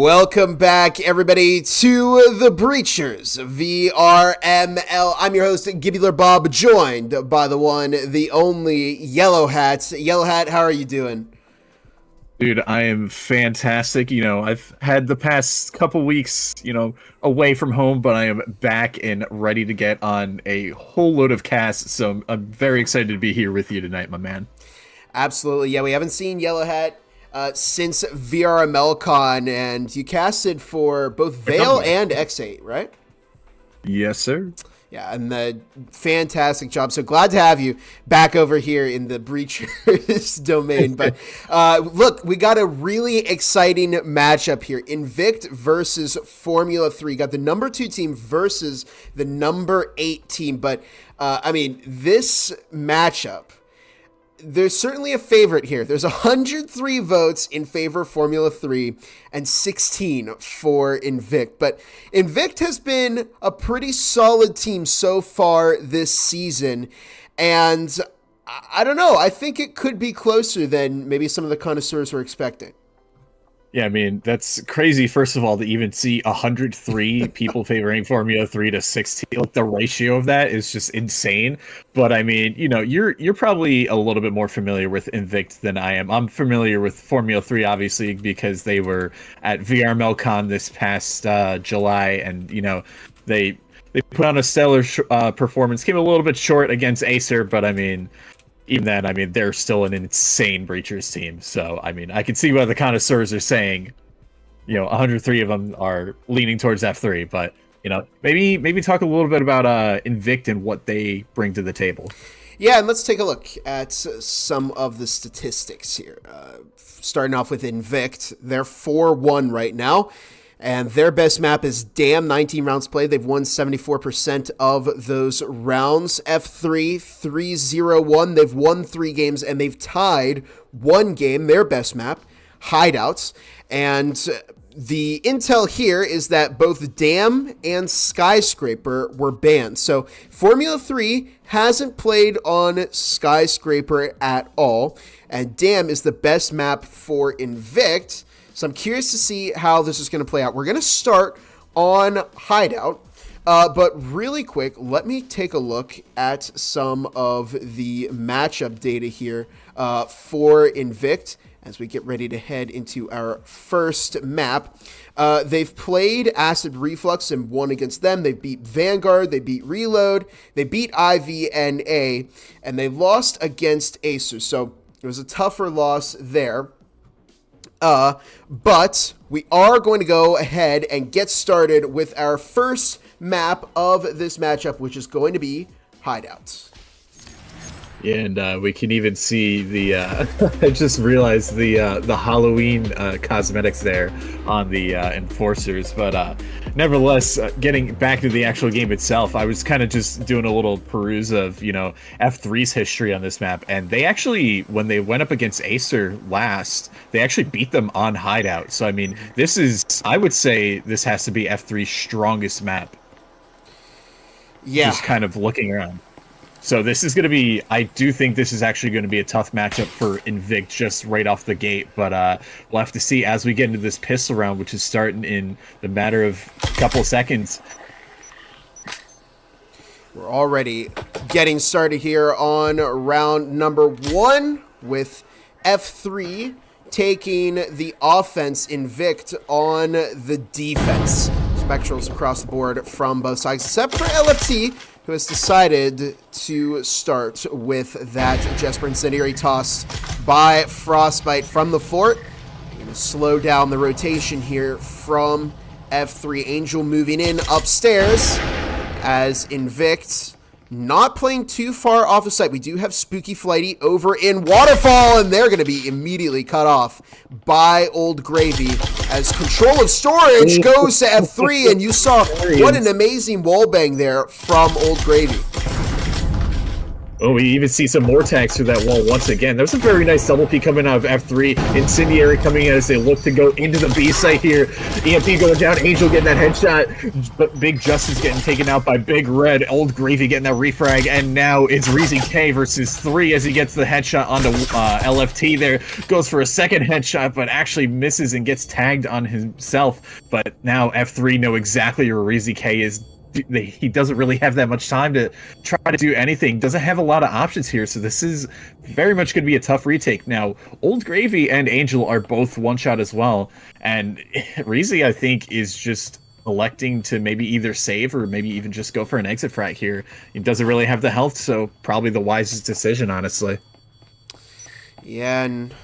Welcome back, everybody, to the Breachers VRML. I'm your host, Gibular Bob, joined by the one, the only Yellow Hat. Yellow Hat, how are you doing? Dude, I am fantastic. I've had the past couple weeks, away from home, but I am back and ready to get on a whole load of casts. So I'm very excited to be here with you tonight, my man. Absolutely. Yeah, we haven't seen Yellow Hat since VRML Con, and you casted for both Veil and X8, right? Yes, sir. Yeah, and the fantastic job. So glad to have you back over here in the Breachers domain. But look, we got a really exciting matchup here. INVICT versus Formula 3. Got the number 2 team versus the number 8 team. But, this matchup, there's certainly a favorite here. There's 103 votes in favor of Formula 3 and 16 for INVICT. But INVICT has been a pretty solid team so far this season. And I don't know. I think it could be closer than maybe some of the connoisseurs were expecting. Yeah, that's crazy, first of all, to even see 103 people favoring Formula 3 to 16. Like, the ratio of that is just insane. But, you're probably a little bit more familiar with INVICT than I am. I'm familiar with Formula 3, obviously, because they were at VRML Con this past July, and, they put on a stellar performance. Came a little bit short against Acer, but, even then, they're still an insane Breachers team. So, I can see why the connoisseurs are saying, 103 of them are leaning towards F3. But, maybe talk a little bit about INVICT and what they bring to the table. Yeah, and let's take a look at some of the statistics here. Starting off with INVICT, they're 4-1 right now. And their best map is Damn, 19 rounds played. They've won 74% of those rounds. F3, 3-0-1. They've won 3 games, and they've tied 1 game, their best map, Hideouts. And the intel here is that both Damn and Skyscraper were banned. So Formula 3 hasn't played on Skyscraper at all. And Damn is the best map for INVICT. So I'm curious to see how this is going to play out. We're going to start on Hideout, but really quick, let me take a look at some of the matchup data here for INVICT as we get ready to head into our first map. They've played Acid Reflux and won against them. They beat Vanguard, they beat Reload, they beat IVNA, and they lost against Acer. So it was a tougher loss there. But we are going to go ahead and get started with our first map of this matchup, which is going to be Hideouts. Yeah, and we can even see the I just realized the Halloween cosmetics there on the enforcers. But nevertheless, getting back to the actual game itself, I was kind of just doing a little peruse of F3's history on this map, and they actually, when they went up against Acer last, they actually beat them on Hideout. So this is, I would say, this has to be F3's strongest map. Yeah, just kind of looking around. So this is going to be, I do think this is actually going to be a tough matchup for INVICT just right off the gate. But we'll have to see as we get into this pistol round, which is starting in the matter of a couple seconds. We're already getting started here on round number 1 with F3 taking the offense, INVICT on the defense. Spectrals across the board from both sides, except for LFT, who has decided to start with that Jesper Incendiary toss by Frostbite from the fort. They're going to slow down the rotation here from F3. Angel moving in upstairs as INVICT not playing too far off the site. We do have Spooky Flighty over in Waterfall, and they're going to be immediately cut off by Old Gravy as control of storage goes to F3, and you saw what an amazing wallbang there from Old Gravy. Oh, we even see some more tags through that wall once again. That was a very nice double P coming out of F3. Incendiary coming in as they look to go into the B site here. EMP going down. Angel getting that headshot. But Big Justice getting taken out by Big Red. Old Gravy getting that refrag. And now it's Reezy K versus 3 as he gets the headshot onto LFT there. Goes for a second headshot, but actually misses and gets tagged on himself. But now F3 know exactly where Reezy K is. He doesn't really have that much time to try to do anything. Doesn't have a lot of options here, so this is very much going to be a tough retake. Now, Old Gravy and Angel are both one-shot as well, and Reezy, I think, is just electing to maybe either save or maybe even just go for an exit frag here. He doesn't really have the health, so probably the wisest decision, honestly. Yeah, and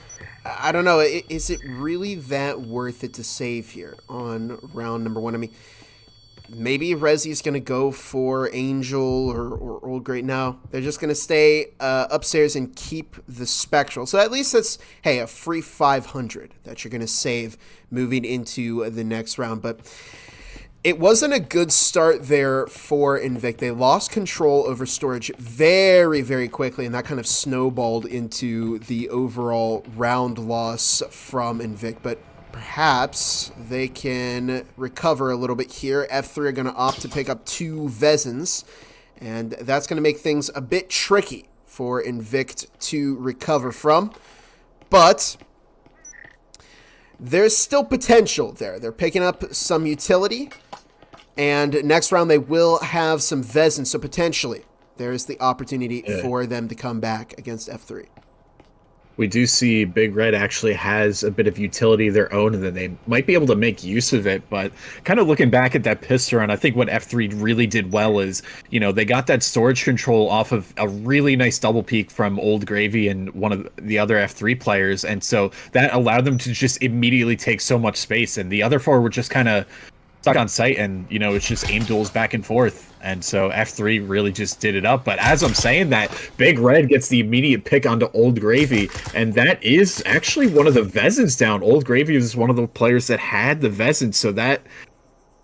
I don't know. Is it really that worth it to save here on round number 1? I mean, maybe Rezi's going to go for Angel or Old Great. No, they're just going to stay upstairs and keep the Spectral. So at least that's, hey, a free 500 that you're going to save moving into the next round. But it wasn't a good start there for INVICT. They lost control over storage very, very quickly, and that kind of snowballed into the overall round loss from INVICT. But perhaps they can recover a little bit here. F3 are going to opt to pick up 2 Vezins, and that's going to make things a bit tricky for INVICT to recover from. But there's still potential there. They're picking up some utility, and next round they will have some Vezins, so potentially there's the opportunity for them to come back against F3. We do see Big Red actually has a bit of utility of their own, and then they might be able to make use of it. But kind of looking back at that pistol run, I think what F3 really did well is, you know, they got that storage control off of a really nice double peek from Old Gravy and one of the other F3 players. And so that allowed them to just immediately take so much space. And the other 4 were just kind of stuck on site, and, you know, it's just aim duels back and forth. And so F3 really just did it up. But as I'm saying that, Big Red gets the immediate pick onto Old Gravy, and that is actually one of the Vezins down. Old Gravy was one of the players that had the Vezins, so that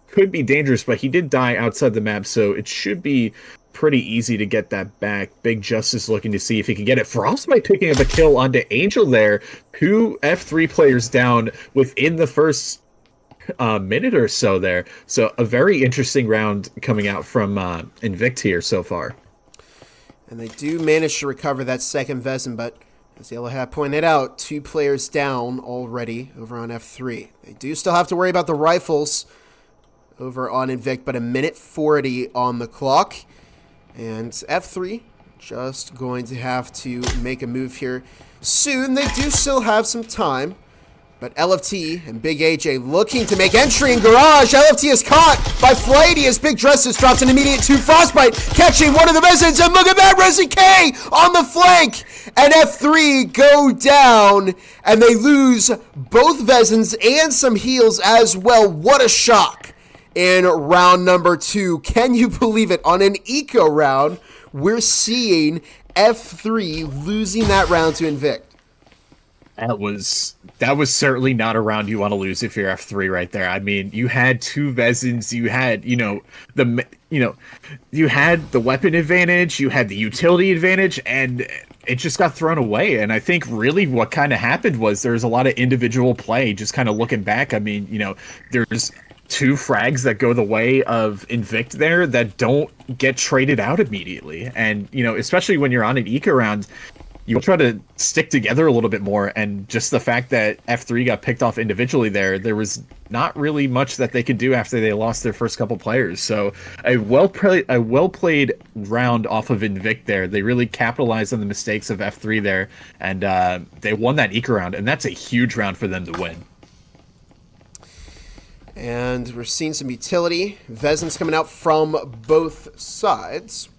could be dangerous, but he did die outside the map, so it should be pretty easy to get that back. Big Justice looking to see if he can get it. Frostbite picking up a kill onto Angel there. 2 F3 players down within the first minute or so there. So a very interesting round coming out from INVICT here so far. And they do manage to recover that second Vezin, but as Yellow Hat pointed out, 2 players down already over on F3. They do still have to worry about the rifles over on INVICT, but 1:40 on the clock. And F3 just going to have to make a move here soon. They do still have some time. But LFT and Big AJ looking to make entry in Garage. LFT is caught by Flighty as Big Justice drops an immediate 2 Frostbite, catching one of the Vezins, and look at that, Resi K on the flank! And F3 go down, and they lose both Vezins and some heals as well. What a shock in round number 2. Can you believe it? On an eco round, we're seeing F3 losing that round to INVICT. That was certainly not a round you want to lose if you're F3 right there. I mean, you had 2 Vezins, you had, you had the weapon advantage, you had the utility advantage, and it just got thrown away. And I think really what kind of happened was there's a lot of individual play, just kind of looking back. I mean, there's 2 frags that go the way of INVICT there that don't get traded out immediately. And, especially when you're on an eco round, you'll try to stick together a little bit more, and just the fact that F3 got picked off individually there was not really much that they could do after they lost their first couple players. So a well played round off of INVICT there. They really capitalized on the mistakes of F3 there, and they won that eco round, and that's a huge round for them to win. And we're seeing some utility. Vezins coming out from both sides.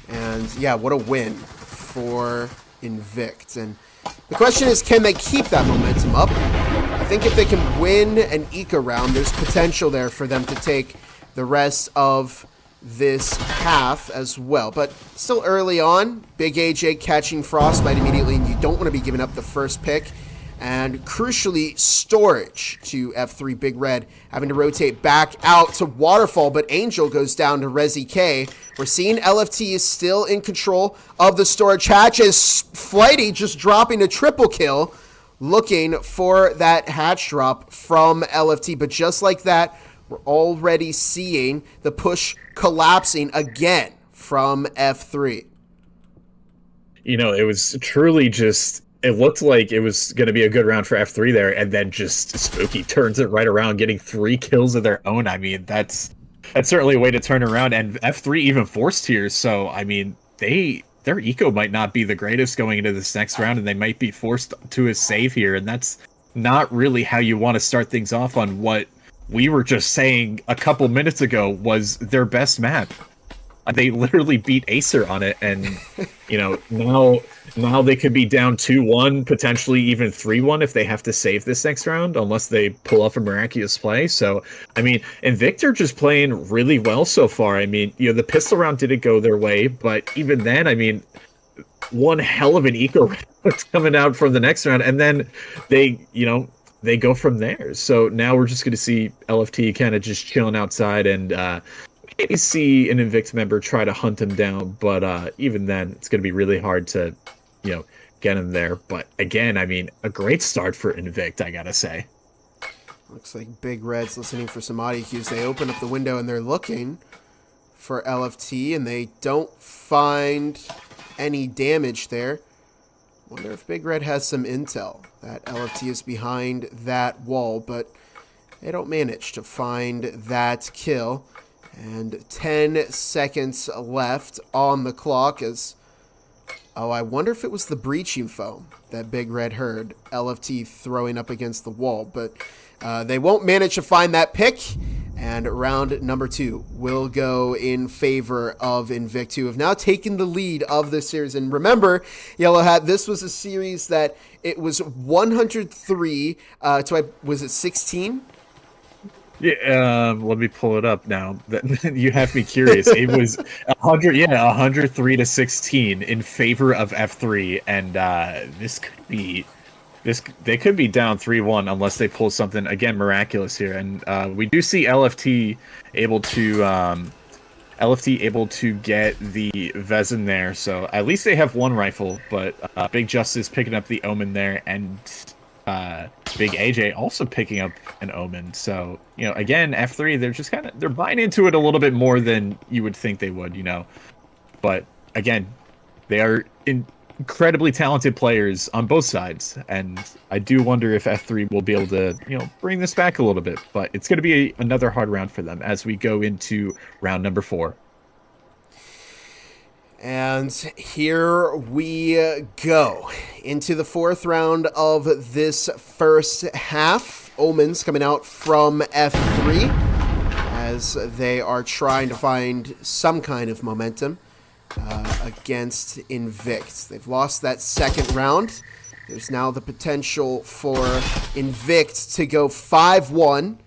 And yeah, what a win for INVICT. And the question is, can they keep that momentum up? I think if they can win an eco round, there's potential there for them to take the rest of this half as well. But still early on, Big AJ catching Frostbite immediately, and you don't want to be giving up the first pick And crucially, storage to F3. Big Red having to rotate back out to Waterfall, but Angel goes down to Resi K. We're seeing LFT is still in control of the storage hatch as Flighty just dropping a triple kill, looking for that hatch drop from LFT. But just like that, we're already seeing the push collapsing again from F3. You know, it was truly just, it looked like it was going to be a good round for F3 there, and then just Spooky turns it right around, getting 3 kills of their own. I mean, that's certainly a way to turn around, and F3 even forced tiers, so, I mean, their eco might not be the greatest going into this next round, and they might be forced to a save here, and that's not really how you want to start things off on what we were just saying a couple minutes ago was their best map. They literally beat Acer on it, and you know, now they could be down 2-1, potentially even 3-1 if they have to save this next round, unless they pull off a miraculous play. So, I mean, INVICT are just playing really well so far. I mean, you know, the pistol round didn't go their way, but even then, I mean, one hell of an eco round coming out from the next round, and then they go from there. So now we're just going to see LFT kind of just chilling outside, and maybe see an INVICT member try to hunt him down, but even then, it's going to be really hard to, you know, get him there. But again, I mean, a great start for INVICT, I gotta say. Looks like Big Red's listening for some audio cues. They open up the window and they're looking for LFT, and they don't find any damage there. Wonder if Big Red has some intel that LFT is behind that wall, but they don't manage to find that kill. And 10 seconds left on the clock as... Oh, I wonder if it was the breaching foam that Big Red heard LFT throwing up against the wall. But they won't manage to find that pick. And round number 2 will go in favor of INVICT, who have now taken the lead of this series. And remember, Yellow Hat, this was a series that it was 103 to, was it 16? Yeah, let me pull it up now. You have me curious. It was 103 to 16 in favor of F3, and they could be down 3-1 unless they pull something again miraculous here. And we do see LFT able to get the Vezin there, so at least they have one rifle. But Big Justice picking up the Omen there, and Big AJ also picking up an Omen. So, you know, again, F3, they're just they're buying into it a little bit more than you would think they would, you know. But again, they are incredibly talented players on both sides, and I do wonder if F3 will be able to, you know, bring this back a little bit. But it's going to be another hard round for them as we go into round number 4. And here we go into the 4th round of this first half. Omens coming out from F3 as they are trying to find some kind of momentum against INVICT. They've lost that second round. There's now the potential for INVICT to go 5-1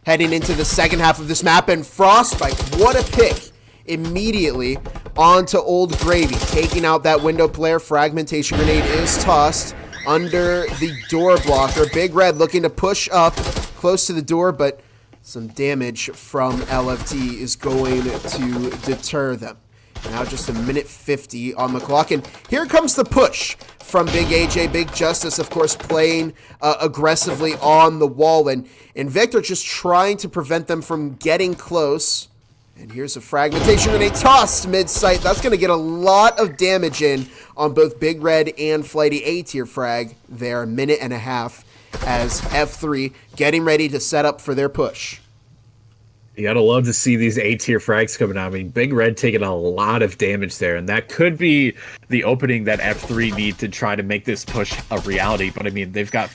heading into the second half of this map. And Frostbite, what a pick! Immediately onto Old Gravy, taking out that window player. Fragmentation grenade is tossed under the door blocker. Big Red looking to push up close to the door, but some damage from LFT is going to deter them. Now just a minute 50 on the clock, and here comes the push from Big AJ. Big Justice, of course, playing aggressively on the wall, and INVICT are just trying to prevent them from getting close. And here's a fragmentation grenade tossed mid-sight. That's going to get a lot of damage in on both Big Red and Flighty. A-tier frag there, a minute and a half, as F3 getting ready to set up for their push. You gotta love to see these A-tier frags coming out. I mean, Big Red taking a lot of damage there, and that could be the opening that F3 need to try to make this push a reality. But I mean, they've got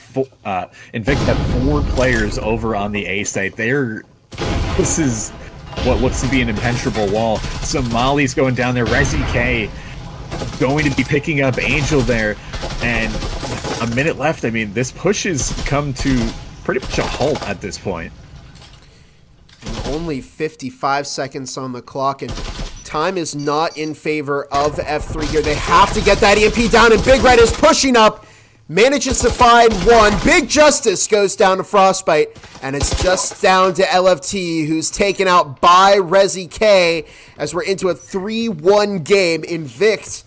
INVICT have 4 players over on the A site. This is what looks to be an impenetrable wall. So Molly's going down there. Resi K going to be picking up Angel there, and a minute left. I mean, this push has come to pretty much a halt at this point. Only 55 seconds on the clock, and time is not in favor of F3 here. They have to get that EMP down, and Big Red is pushing up. manages to find one. Big Justice goes down to Frostbite, and it's just down to LFT, who's taken out by Resi K, as we're into a 3-1 game. INVICT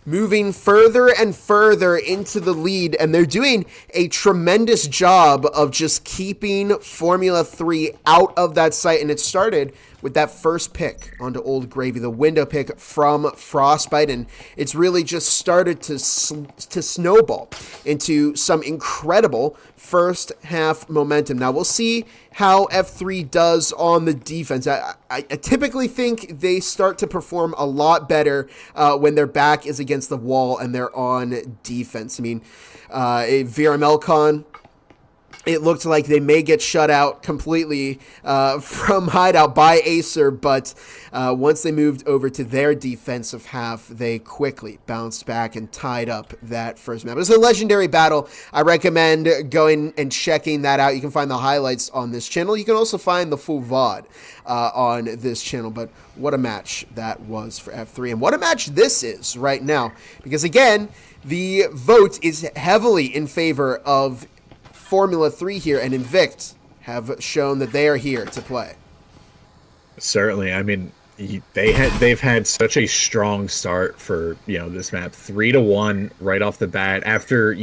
moving further and further into the lead, and they're doing a tremendous job of just keeping Formula 3 out of that sight, and it started with that first pick onto Old Gravy, the window pick from Frostbite, and it's really just started to snowball into some incredible first half momentum. Now, we'll see how F3 does on the defense. I typically think they start to perform a lot better when their back is against the wall and they're on defense. I mean, a VRML con, it looked like they may get shut out completely from Hideout by Acer, but once they moved over to their defensive half, they quickly bounced back and tied up that first map. It was a legendary battle. I recommend going and checking that out. You can find the highlights on this channel. You can also find the full VOD on this channel, but what a match that was for F3, and what a match this is right now, because again, the vote is heavily in favor of Formula 3 here, and INVICT have shown that they are here to play. Certainly. I mean, they've had such a strong start for, this map. 3-1 right off the bat after,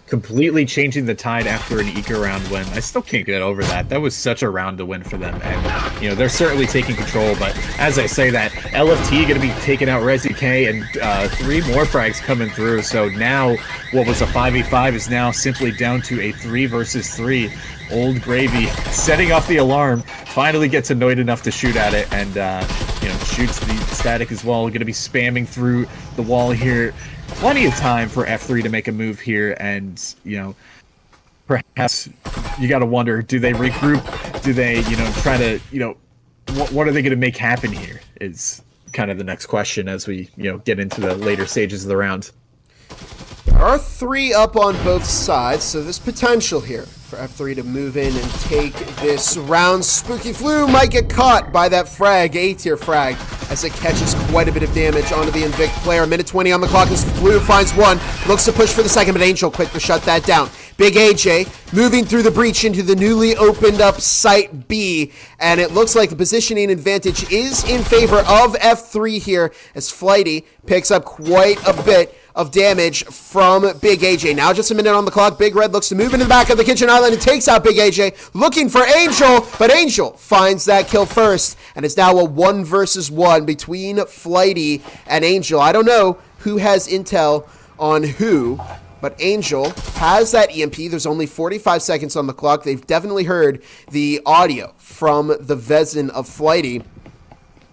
completely changing the tide after an eco round win. I still can't get over that. That was such a round to win for them, and they're certainly taking control. But as I say that, LFT going to be taking out Resi K, and 3 more frags coming through. So now what was a 5v5 is now simply down to a 3 versus 3. Old Gravy setting off the alarm, finally gets annoyed enough to shoot at it, and shoots the static as well. Going to be spamming through the wall here. Plenty of time for F3 to make a move here, and perhaps you got to wonder, do they regroup? Do they try to what are they going to make happen here? Is kind of the next question as we get into the later stages of the round. There are 3 up on both sides, so there's potential here for F3 to move in and take this round. Spooky Flu might get caught by that frag, A-tier frag, as it catches quite a bit of damage onto the INVICT player. Minute 20 on the clock as Flu finds one, looks to push for the second, but Angel quick to shut that down. Big AJ moving through the breach into the newly opened up Site B, and it looks like the positioning advantage is in favor of F3 here, as Flighty picks up quite a bit of damage from Big AJ. Now just a minute on the clock. Big Red looks to move into the back of the kitchen island and takes out Big AJ, looking for Angel, but Angel finds that kill first, and it's now a 1 versus 1 between Flighty and Angel. I don't know who has intel on who, but Angel has that EMP. There's only 45 seconds on the clock. They've definitely heard the audio from the Vezin of Flighty.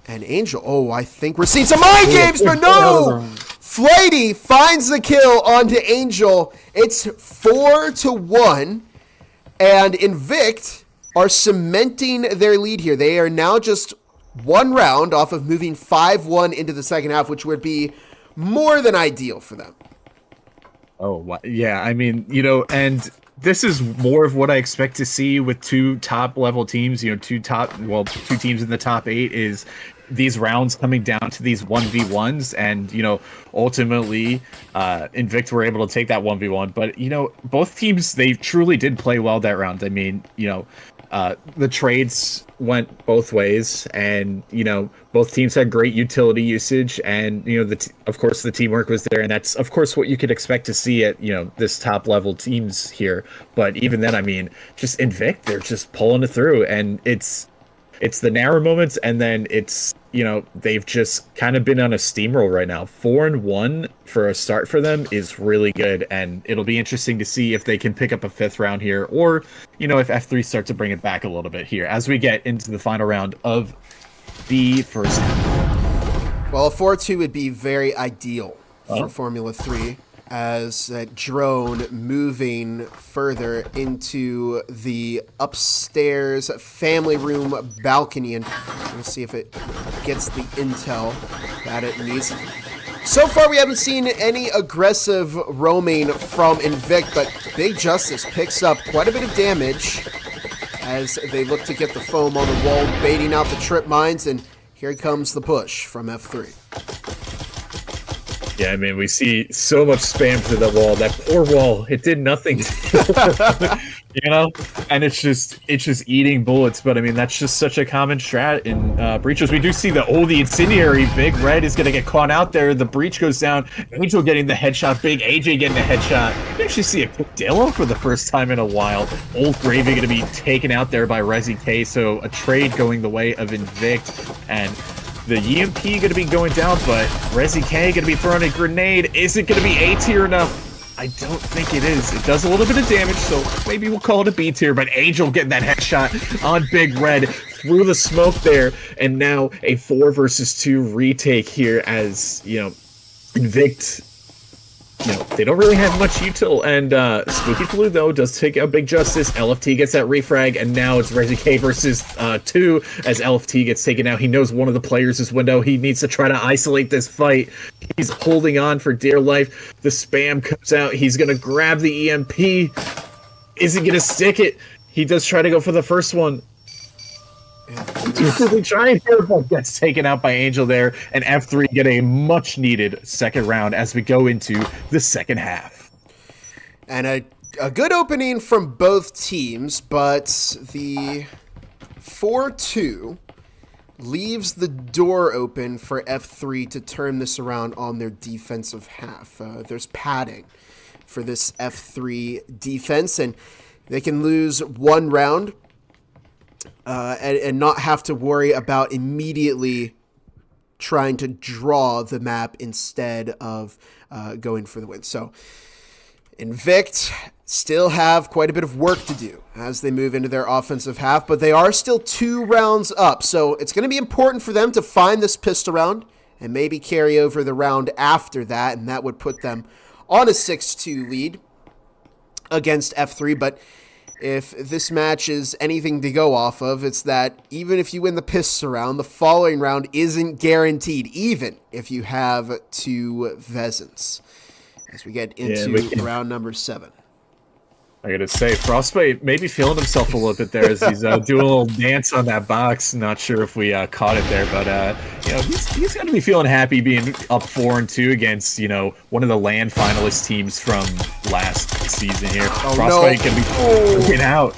And Angel, I think we're seeing some mind games, but no! Flighty finds the kill onto Angel. It's 4-1, and INVICT are cementing their lead here. They are now just 1 round off of moving 5-1 into the second half, which would be more than ideal for them. Oh, yeah, I mean, and this is more of what I expect to see with 2 top-level teams, 2 teams in the top 8 is these rounds coming down to these 1v1s, and ultimately INVICT were able to take that 1v1, but both teams, they truly did play well that round. I mean, the trades went both ways, and both teams had great utility usage, and of course the teamwork was there, and that's of course what you could expect to see at this top level teams here. But even then, I mean, just INVICT, they're just pulling it through, and it's the narrow moments, and then it's they've just kind of been on a steamroll right now. 4-1 for a start for them is really good, and it'll be interesting to see if they can pick up a 5th round here, or if F3 start to bring it back a little bit here as we get into the final round of the first half. Well, a 4-2 would be very ideal for Formula 3, as that drone moving further into the upstairs family room balcony, and we'll see if it gets the intel that it needs. So far, we haven't seen any aggressive roaming from INVICT, but Big Justice picks up quite a bit of damage as they look to get the foam on the wall, baiting out the trip mines, and here comes the push from F3. Yeah, I mean, we see so much spam through the wall. That poor wall, it did nothing. You know, and it's just eating bullets. But I mean, that's just such a common strat in breaches. We do see the incendiary. Big Red is gonna get caught out there. The breach goes down. Angel getting the headshot. Big AJ getting the headshot. You actually see a quick Dillo for the first time in a while. Old Gravy gonna be taken out there by Resi K. So a trade going the way of Invicт, and the EMP going to be going down, but Resi K going to be throwing a grenade. Is it going to be A tier enough? I don't think it is. It does a little bit of damage, so maybe we'll call it a B tier, but Angel getting that headshot on Big Red through the smoke there, and now a 4 versus 2 retake here as, you know, Invicт, you know, they don't really have much util, and Spooky Flu, though, does take out Big Justice. LFT gets that refrag, and now it's Resi K versus 2 as LFT gets taken out. He knows one of the players is window. He needs to try to isolate this fight. He's holding on for dear life. The spam comes out. He's going to grab the EMP. Is he going to stick it? He does try to go for the first one. Trying here, but gets taken out by Angel there, and F3 get a much needed second round as we go into the second half. And a good opening from both teams, but the 4-2 leaves the door open for F3 to turn this around on their defensive half. There's padding for this F3 defense, and they can lose one round and not have to worry about immediately trying to draw the map instead of going for the win. So Invicт still have quite a bit of work to do as they move into their offensive half, but they are still 2 rounds up. So it's going to be important for them to find this pistol round and maybe carry over the round after that, and that would put them on a 6-2 lead against F3. But if this match is anything to go off of, it's that even if you win the pistol round, the following round isn't guaranteed, even if you have 2 Vezins. As we get into round number 7. I gotta say, Frostbite may be feeling himself a little bit there as he's doing a little dance on that box. Not sure if we caught it there, but you know, he's got to be feeling happy being up 4-2 against, you know, one of the LAN finalist teams from last season here. Frostbite gonna be freaking out.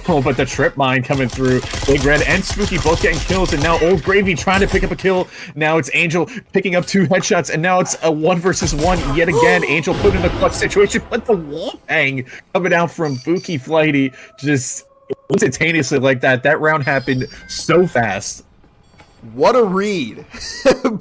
Oh, but the trip mine coming through. Big Red and Spooky both getting kills, and now Old Gravy trying to pick up a kill. Now it's Angel picking up 2 headshots, and now it's a 1 versus 1 yet again. Angel put in a clutch situation, but the wall hang coming out from Buki Flighty just instantaneously like that. That round happened so fast. What a read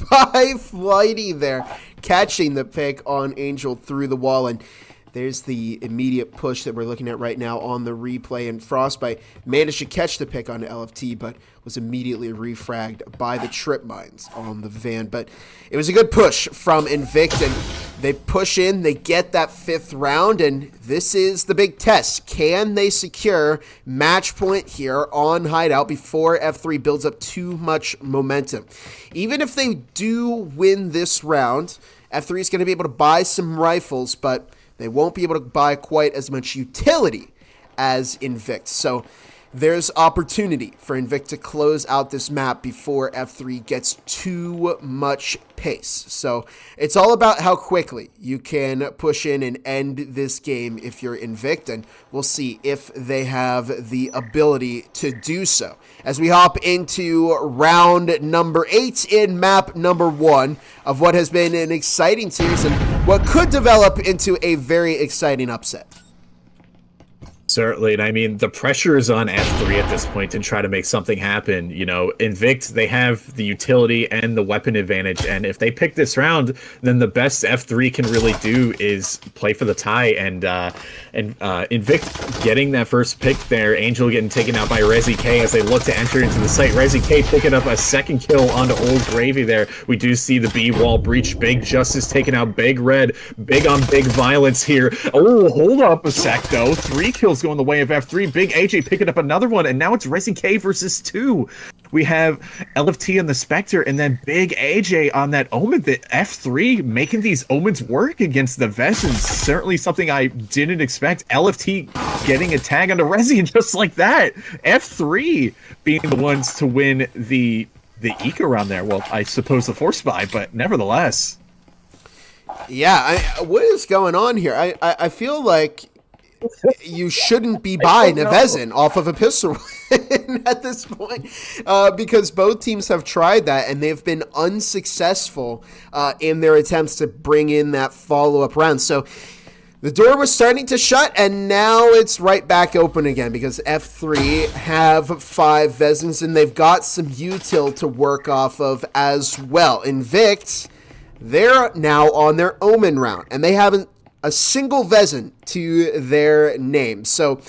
by Flighty there, catching the pick on Angel through the wall, and there's the immediate push that we're looking at right now on the replay, and Frostbite managed to catch the pick on LFT, but was immediately refragged by the trip mines on the van. But it was a good push from Invicт, and they push in, they get that 5th round, and this is the big test. Can they secure match point here on Hideout before F3 builds up too much momentum? Even if they do win this round, F3 is going to be able to buy some rifles, but they won't be able to buy quite as much utility as Invicт. So there's opportunity for Invict to close out this map before F3 gets too much pace. So it's all about how quickly you can push in and end this game if you're Invict, and we'll see if they have the ability to do so. As we hop into round number 8 in map number 1 of what has been an exciting series and what could develop into a very exciting upset. Certainly, and I mean, the pressure is on F3 at this point to try to make something happen. You know, Invict, they have the utility and the weapon advantage, and if they pick this round, then the best F3 can really do is play for the tie, and Invict getting that first pick there, Angel getting taken out by Resi K as they look to enter into the site. Resi K picking up a second kill onto Old Gravy there. We do see the B wall breach. Big Justice taking out Big Red. Big on big violence here. Oh, hold up a sec, though. 3 kills going the way of F3. Big AJ picking up another one, and now it's Resi K versus 2. We have LFT on the Spectre, and then Big AJ on that Omen. The F3 making these Omens work against the Vezins. Certainly something I didn't expect. LFT getting a tag onto Resi, and just like that, F3 being the ones to win the eco round there. Well, I suppose the Force Spy, but nevertheless. Yeah, what is going on here? I feel like you shouldn't be buying a Vezin off of a pistol at this point, because both teams have tried that and they've been unsuccessful in their attempts to bring in that follow-up round. So the door was starting to shut, and now it's right back open again because F3 have 5 Vezins, and they've got some util to work off of as well. INVICT, they're now on their Omen round, and they haven't a single Vezin to their name. So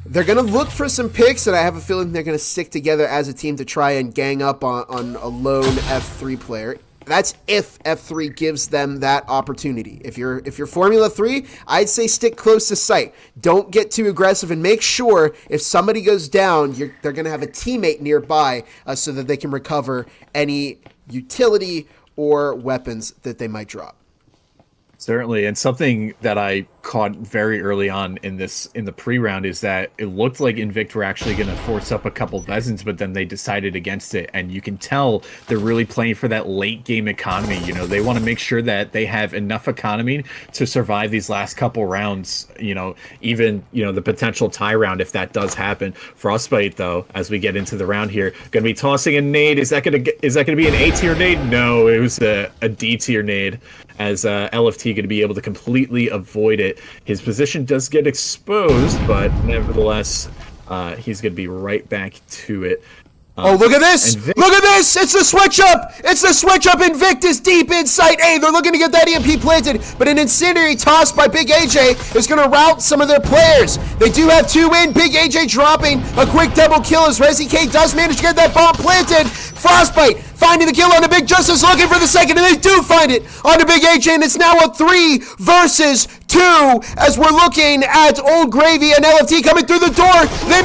they're going to look for some picks, and I have a feeling they're going to stick together as a team to try and gang up on a lone F3 player. That's if F3 gives them that opportunity. If you're Formula 3, I'd say stick close to sight. Don't get too aggressive, and make sure if somebody goes down, they're going to have a teammate nearby so that they can recover any utility or weapons that they might drop. Certainly, and something that I caught very early on in the pre-round is that it looked like INVICT were actually going to force up a couple Vezins, but then they decided against it, and you can tell they're really playing for that late game economy. You know, they want to make sure that they have enough economy to survive these last couple rounds. You know, even the potential tie round if that does happen. Frostbite, though, as we get into the round here, going to be tossing a nade. Is that going to be an A tier nade? No, it was a D tier nade, as LFT going to be able to completely avoid it. His position does get exposed, but nevertheless, he's going to be right back to it. Oh, look at this! Look at this! It's the switch up! It's the switch up! INVICT is deep inside A. They're looking to get that EMP planted, but an incendiary toss by Big AJ is going to rout some of their players. They do have 2 in. Big AJ dropping a quick double kill as Resi K does manage to get that bomb planted. Frostbite finding the kill on the Big Justice, looking for the second, and they do find it on the Big AJ, and it's now a 3 versus 2 as we're looking at Old Gravy and LFT coming through the door. They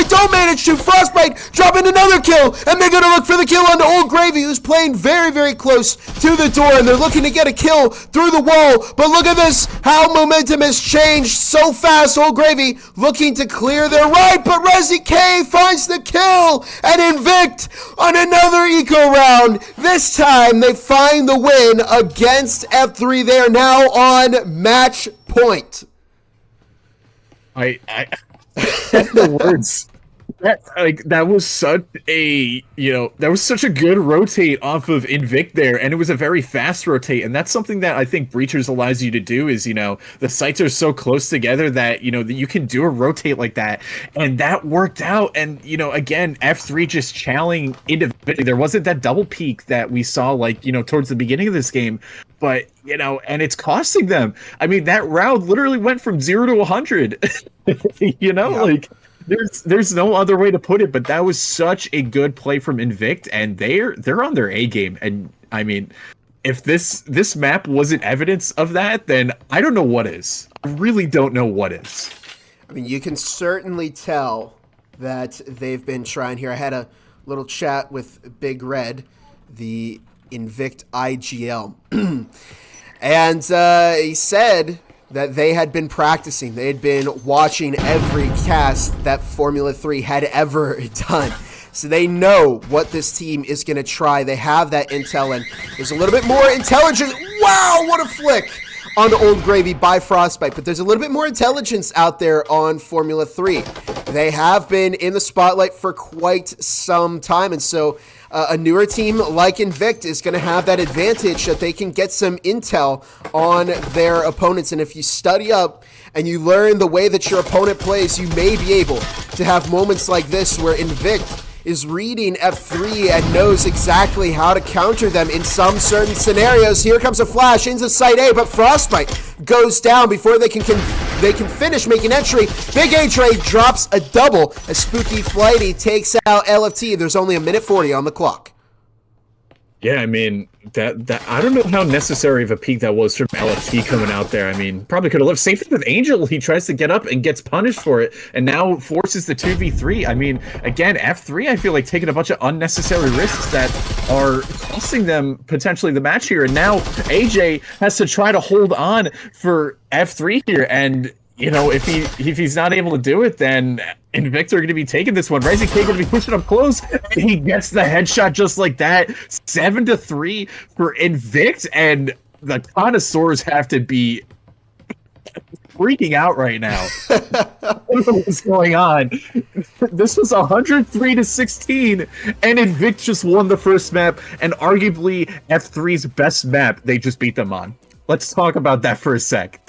don't manage to. Frostbite dropping another kill, and they're going to look for the kill on the Old Gravy, who's playing very, very close to the door, and they're looking to get a kill through the wall. But look at this, how momentum has changed so fast. Old Gravy looking to clear their right, but Resi K finds the kill, and INVICT on another eco round. This time they find the win against F3. They are now on match point. I the words. That was such a good rotate off of INVICT there, and it was a very fast rotate, and that's something that I think Breachers allows you to do. Is the sites are so close together that that you can do a rotate like that, and that worked out. And again, F3 just challenging individually. There wasn't that double peak that we saw towards the beginning of this game, but and it's costing them. I mean, that round literally went from 0 to 100. Yeah. There's no other way to put it, but that was such a good play from INVICT, and they're on their A game. And I mean, if this map wasn't evidence of that, then I don't know what is. I really don't know what is. I mean, you can certainly tell that they've been trying here. I had a little chat with Big Red, the INVICT IGL, and he said that they had been practicing. They had been watching every cast that Formula 3 had ever done. So they know what this team is going to try. They have that intel, and there's a little bit more intelligence. Wow, what a flick on Old Gravy by Frostbite. But there's a little bit more intelligence out there on Formula 3. They have been in the spotlight for quite some time, and so a newer team like INVICT is going to have that advantage that they can get some intel on their opponents. And if you study up and you learn the way that your opponent plays, you may be able to have moments like this where INVICT is reading F3 and knows exactly how to counter them in some certain scenarios. Here comes a flash into site A, but Frostbite goes down before they can finish making entry. Big AJ drops a double as Spooky Flighty takes out LFT. There's only 1:40 on the clock. Yeah, I mean, that I don't know how necessary of a peak that was from LFT coming out there. I mean, probably could have lived. Same thing with Angel. He tries to get up and gets punished for it, and now forces the 2v3. I mean, again, F3, I feel like taking a bunch of unnecessary risks that are costing them potentially the match here. And now AJ has to try to hold on for F3 here, and if he's not able to do it, then INVICT are going to be taking this one. Resi K going to be pushing up close, and he gets the headshot just like that. 7-3 for INVICT, and the connoisseurs have to be freaking out right now. What's going on? This was 103-16, and INVICT just won the first map, and arguably F3's best map. They just beat them on. Let's talk about that for a sec.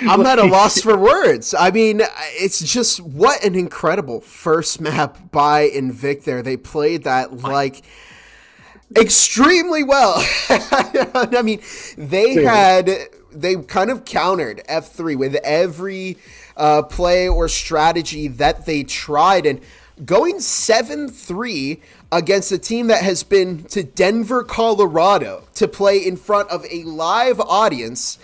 I'm at a loss for words. I mean, it's just what an incredible first map by INVICT there. They played that like extremely well. I mean, they kind of countered F3 with every play or strategy that they tried, and going 7-3 against a team that has been to Denver, Colorado to play in front of a live audience.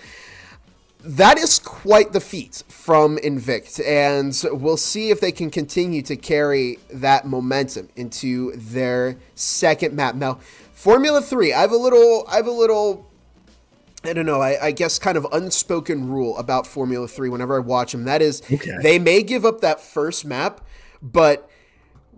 That is quite the feat from INVICT, and we'll see if they can continue to carry that momentum into their second map. Now, Formula 3, I have a little, I don't know, I guess kind of unspoken rule about Formula 3 whenever I watch them. That is, They may give up that first map, but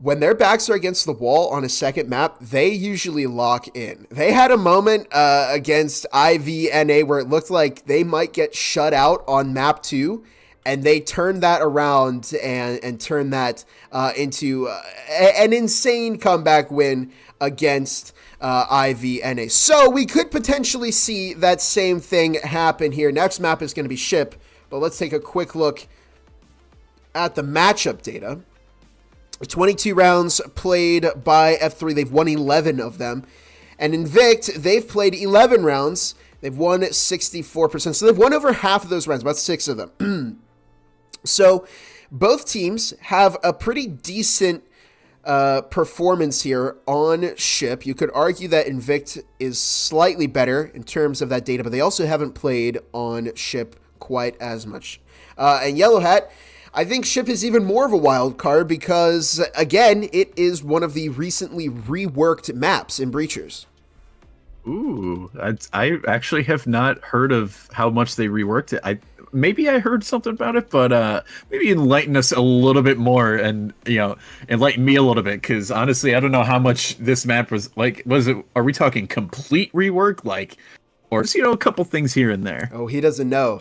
when their backs are against the wall on a second map, they usually lock in. They had a moment against IVNA where it looked like they might get shut out on map 2, and they turned that around and turned that into an insane comeback win against IVNA. So we could potentially see that same thing happen here. Next map is going to be Ship, but let's take a quick look at the matchup data. 22 rounds played by F3. They've won 11 of them. And INVICT, they've played 11 rounds. They've won 64%. So they've won over half of those rounds, about 6 of them. So both teams have a pretty decent performance here on Ship. You could argue that INVICT is slightly better in terms of that data, but they also haven't played on Ship quite as much. And Yellow Hat, I think Ship is even more of a wild card because, again, it is one of the recently reworked maps in Breachers. Ooh, I actually have not heard of how much they reworked it. Maybe I heard something about it, but maybe enlighten us a little bit more and, enlighten me a little bit, because honestly, I don't know how much this map was like. Are we talking complete rework? Or just, a couple things here and there. Oh, he doesn't know.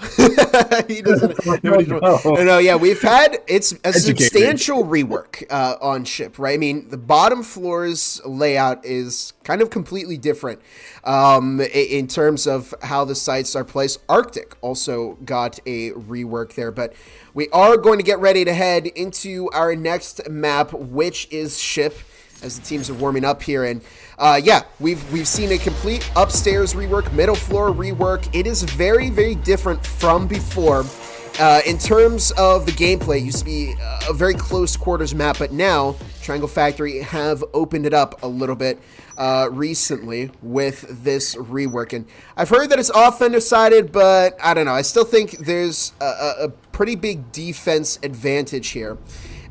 He doesn't know. No, yeah, we've had, it's a substantial rework on Ship, right? I mean, the bottom floor's layout is kind of completely different in terms of how the sites are placed. Arctic also got a rework there, but we are going to get ready to head into our next map, which is Ship, as the teams are warming up here. And we've seen a complete upstairs rework, middle floor rework. It is very, very different from before. In terms of the gameplay, it used to be a very close quarters map, but now Triangle Factory have opened it up a little bit recently with this rework. And I've heard that it's offender-sided, but I don't know. I still think there's a pretty big defense advantage here.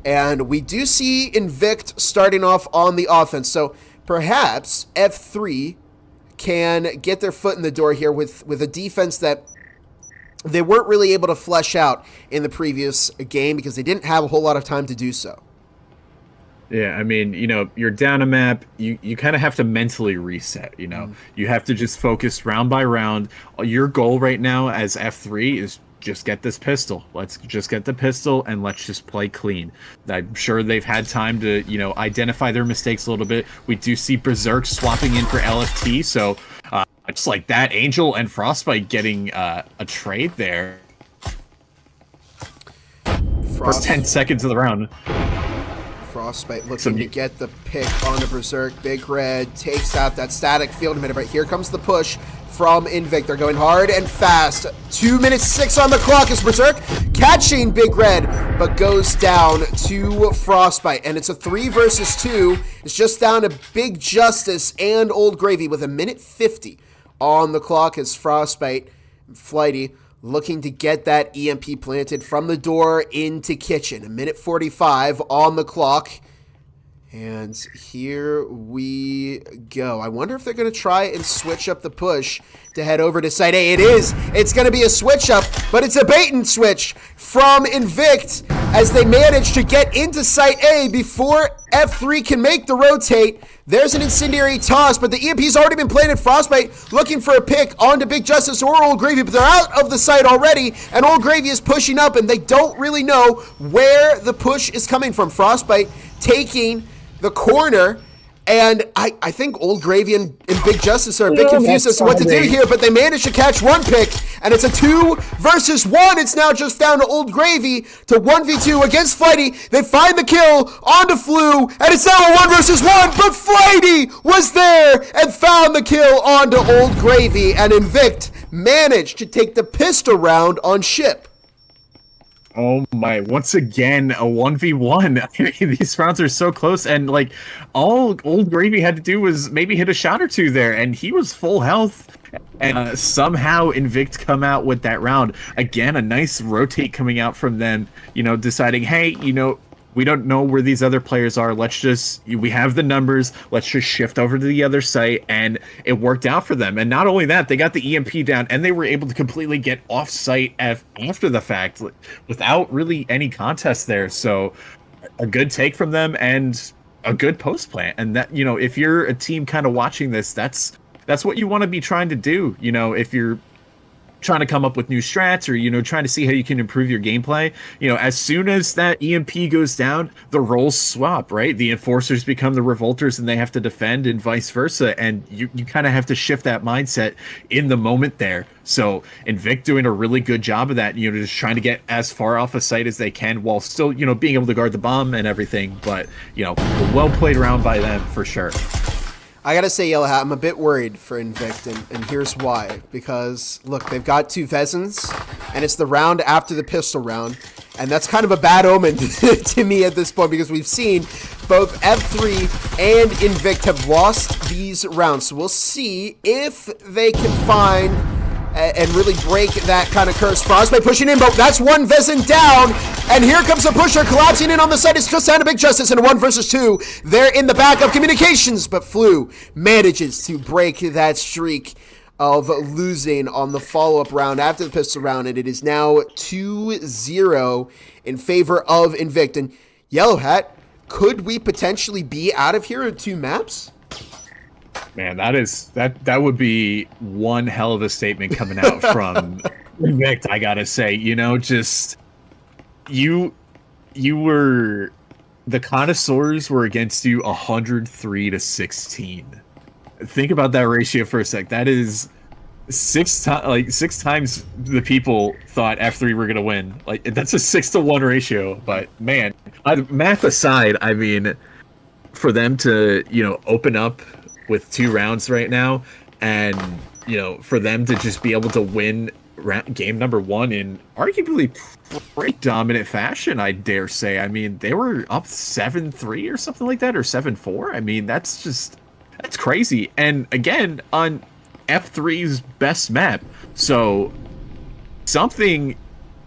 And we do see INVICT starting off on the offense. So perhaps F3 can get their foot in the door here with a defense that they weren't really able to flesh out in the previous game because they didn't have a whole lot of time to do so. Yeah, I mean, you're down a map, you kind of have to mentally reset, You have to just focus round by round. Your goal right now as F3 is just get this pistol. Let's just get the pistol and let's just play clean. I'm sure they've had time to, identify their mistakes a little bit. We do see Berserk swapping in for LFT, so just like that, Angel and Frostbite getting a trade there. First 10 seconds of the round. Frostbite looking to get the pick on the Berserk. Big Red takes out that static field emitter, but here comes the push from INVICT. They're going hard and fast. 2 minutes 6 on the clock as Berserk catching Big Red, but goes down to Frostbite. And it's a 3 versus 2. It's just down to Big Justice and Old Gravy with 1:50 on the clock as Frostbite and Flighty looking to get that EMP planted from the door into kitchen. 1:45 on the clock. And here we go. I wonder if they're going to try and switch up the push to head over to Site A. It is. It's going to be a switch up, but it's a bait and switch from INVICT as they manage to get into Site A before F3 can make the rotate. There's an incendiary toss, but the EMP's already been planted. Frostbite looking for a pick onto Big Justice or Old Gravy, but they're out of the site already, and Old Gravy is pushing up, and they don't really know where the push is coming from. Frostbite taking the corner, and I think Old Gravy and Big Justice are a bit confused as to what to do here, but they managed to catch one pick, and it's a 2 versus 1. It's now just down to Old Gravy to 1v2 against Flighty. They find the kill onto Flu, and it's now a 1 versus 1, but Flighty was there and found the kill onto Old Gravy, and INVICT managed to take the pistol round on Ship. Oh my, once again, a 1v1. These rounds are so close, and like all Old Gravy had to do was maybe hit a shot or two there, and he was full health. And somehow INVICT come out with that round. Again, a nice rotate coming out from them, deciding, hey, we don't know where these other players are. We have the numbers. Let's just shift over to the other site. And it worked out for them. And not only that, they got the EMP down and they were able to completely get off site after the fact without really any contest there. So a good take from them and a good post plant. And that, if you're a team kind of watching this, that's what you want to be trying to do. If you're trying to come up with new strats or, trying to see how you can improve your gameplay, as soon as that EMP goes down, the roles swap, right? The enforcers become the revolters and they have to defend and vice versa. And you kind of have to shift that mindset in the moment there. So INVICT doing a really good job of that, just trying to get as far off a site as they can while still, being able to guard the bomb and everything. But, well played around by them for sure. I gotta say, Yellow Hat, I'm a bit worried for INVICT, and here's why. Because, look, they've got 2 Vezins, and it's the round after the pistol round, and that's kind of a bad omen to me at this point, because we've seen both F3 and INVICT have lost these rounds. So we'll see if they can find and really break that kind of curse. Frostbite pushing in, but that's one Vezin down, and here comes the pusher collapsing in on the side. It's just down to Big Justice in a 1 versus 2. They're in the back of communications, but Flu manages to break that streak of losing on the follow-up round after the pistol round, and it is now 2-0 in favor of INVICT. And Yellow Hat, could we potentially be out of here in 2 maps? Man, that would be one hell of a statement coming out from INVICT, I gotta say. Just you were, the connoisseurs were against you 103-16. Think about that ratio for a sec. That is 6 times the people thought F3 were gonna win. Like, that's a 6-to-1 ratio. But man, math aside, I mean, for them to open up with 2 rounds right now, and for them to just be able to win game number 1 in arguably pretty dominant fashion, I dare say. I mean, they were up 7-3 or something like that, or 7-4. I mean, that's crazy. And again, on F3's best map, so something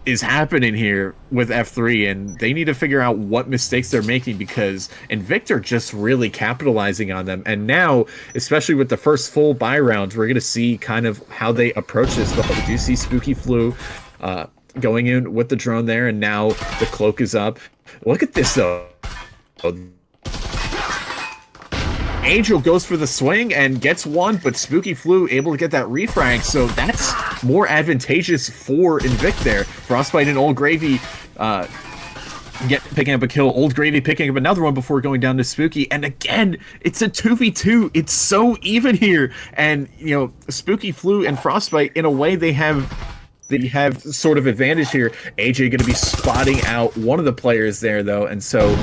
is happening here with F3, and they need to figure out what mistakes they're making, because INVICT are just really capitalizing on them. And now, especially with the first full buy rounds, we're going to see kind of how they approach this. But we do see Spooky Flu going in with the drone there, and now the cloak is up. Look at this, though. Angel goes for the swing and gets one, but Spooky Flu able to get that refrag, so that's more advantageous for INVICT there. Frostbite and Old Gravy picking up a kill. Old Gravy picking up another one before going down to Spooky. And again, it's a 2v2. It's so even here. And, Spooky Flu and Frostbite, in a way, they have sort of advantage here. AJ going to be spotting out one of the players there, though, and so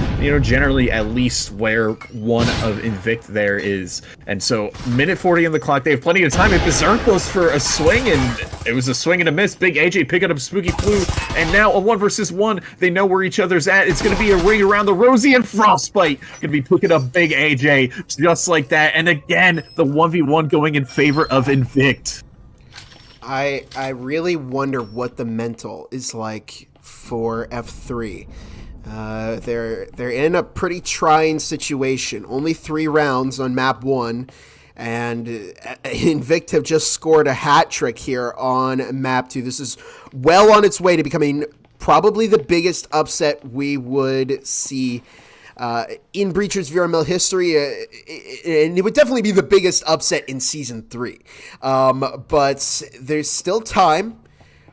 generally at least where one of INVICT there is. And so minute 40 on the clock, they have plenty of time. If Berserk goes for a swing, and it was a swing and a miss. Big AJ picking up Spooky Flu, and now a 1 versus 1. They know where each other's at. It's going to be a ring around the rosy, and Frostbite going to be picking up Big AJ just like that. And again, the 1v1 going in favor of INVICT. I really wonder what the mental is like for F3. They're in a pretty trying situation. Only 3 rounds on map 1, and INVICT have just scored a hat trick here on map 2. This is well on its way to becoming probably the biggest upset we would see in Breacher's VRML history, and it would definitely be the biggest upset in Season 3. But there's still time,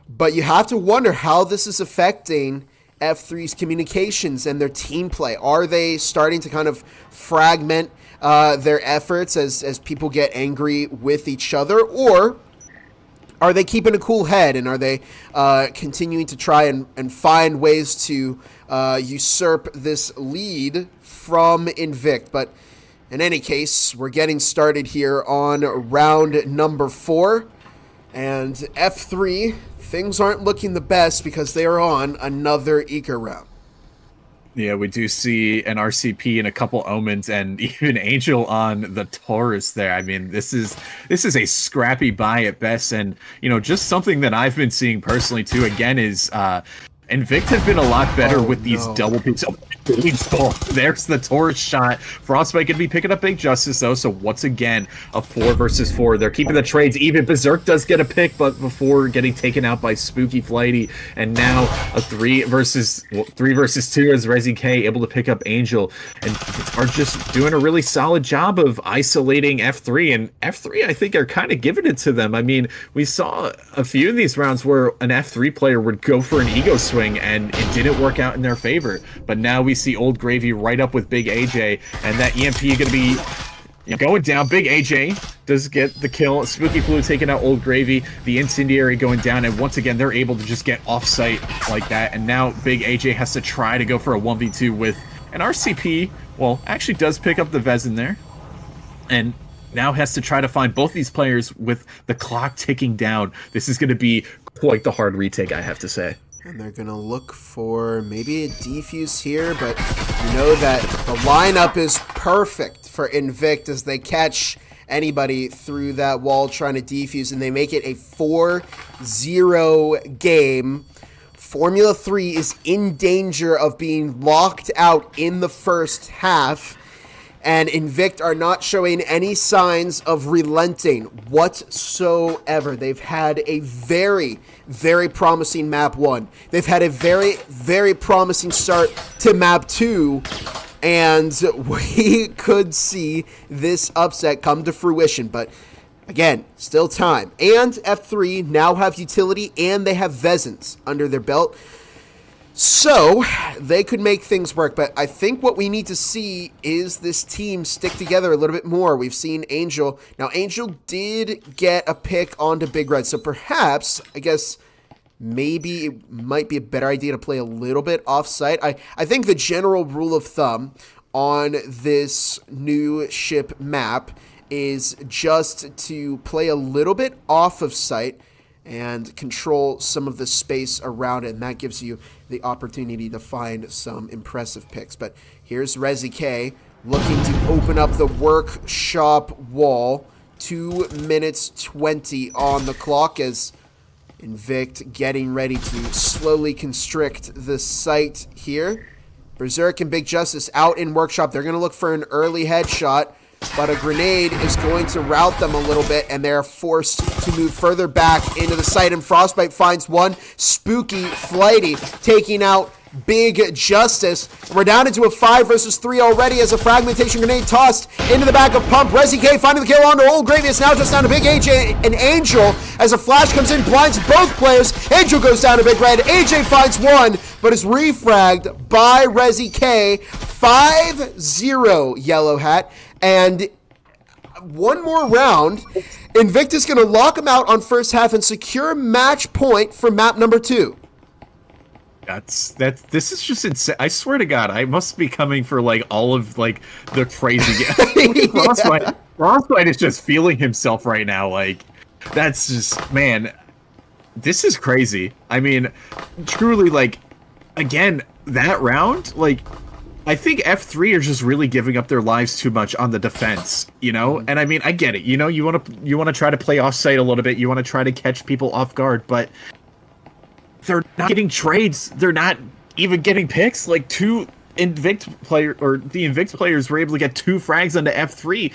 but you have to wonder how this is affecting F3's communications and their team play. Are they starting to kind of fragment their efforts as people get angry with each other, or are they keeping a cool head, and are they continuing to try and find ways to usurp this lead from INVICT? But in any case, we're getting started here on round number 4, and F3, things aren't looking the best because they are on another eco round. Yeah, we do see an RCP and a couple Omens and even Angel on the Taurus there. I mean, this is a scrappy buy at best, and just something that I've been seeing personally too. Again, is INVICT have been a lot better with these double picks. There's the Taurus shot. Frostbite gonna be picking up Big Justice though, so once again a 4 versus 4. They're keeping the trades even. Berserk does get a pick, but before getting taken out by Spooky Flighty, and now a 3 versus 2 as Resi K able to pick up Angel, and are just doing a really solid job of isolating F3, and F3 I think are kind of giving it to them. I mean, we saw a few of these rounds where an F3 player would go for an ego swing and it didn't work out in their favor, but now we see Old Gravy right up with Big AJ, and that EMP going to be going down. Big AJ does get the kill. Spooky Flu taking out Old Gravy. The Incendiary going down, and once again they're able to just get off-site like that, and now Big AJ has to try to go for a 1v2 with an RCP. Well, actually does pick up the Vezin there, and now has to try to find both these players with the clock ticking down. This is going to be quite the hard retake, I have to say. And they're going to look for maybe a defuse here, but you know that the lineup is perfect for INVICT as they catch anybody through that wall trying to defuse, and they make it a 4-0 game. Formula 3 is in danger of being locked out in the first half, and INVICT are not showing any signs of relenting whatsoever. They've had a very, very promising map 1. They've had a very, very promising start to map 2, and we could see this upset come to fruition. But again, still time. And F3 now have utility, and they have Vezins under their belt, so they could make things work. But I think what we need to see is this team stick together a little bit more. We've seen Angel. Now, Angel did get a pick onto Big Red, so perhaps, I guess, maybe it might be a better idea to play a little bit off-site. I think the general rule of thumb on this new ship map is just to play a little bit off of site and control some of the space around it, and that gives you the opportunity to find some impressive picks. But here's Resi K looking to open up the workshop wall. 2 minutes 20 on the clock as INVICT getting ready to slowly constrict the site here. Berserk and Big Justice out in workshop. They're going to look for an early headshot, but a grenade is going to rout them a little bit, and they're forced to move further back into the site, and Frostbite finds one. Spooky Flighty taking out Big Justice. We're down into a 5 versus 3 already as a fragmentation grenade tossed into the back of Pump. Resi K finding the kill onto Old Gravy. It's now just down to Big AJ and Angel as a flash comes in, blinds both players. Angel goes down to Big Red. AJ finds one, but is refragged by Resi K. 5-0 Yellow Hat. And one more round, INVICT is going to lock him out on first half and secure match point for map number 2. This is just insane. I swear to God, I must be coming for like all of like the crazy. Frostbite is just feeling himself right now. Like, that's just, man, this is crazy. I mean, truly, like, again, that round, like, I think F3 are just really giving up their lives too much on the defense, you know? And I mean, I get it. You know, you want to try to play offsite a little bit. You want to try to catch people off guard, but they're not getting trades. They're not even getting picks. Like, the INVICT players were able to get 2 frags onto F3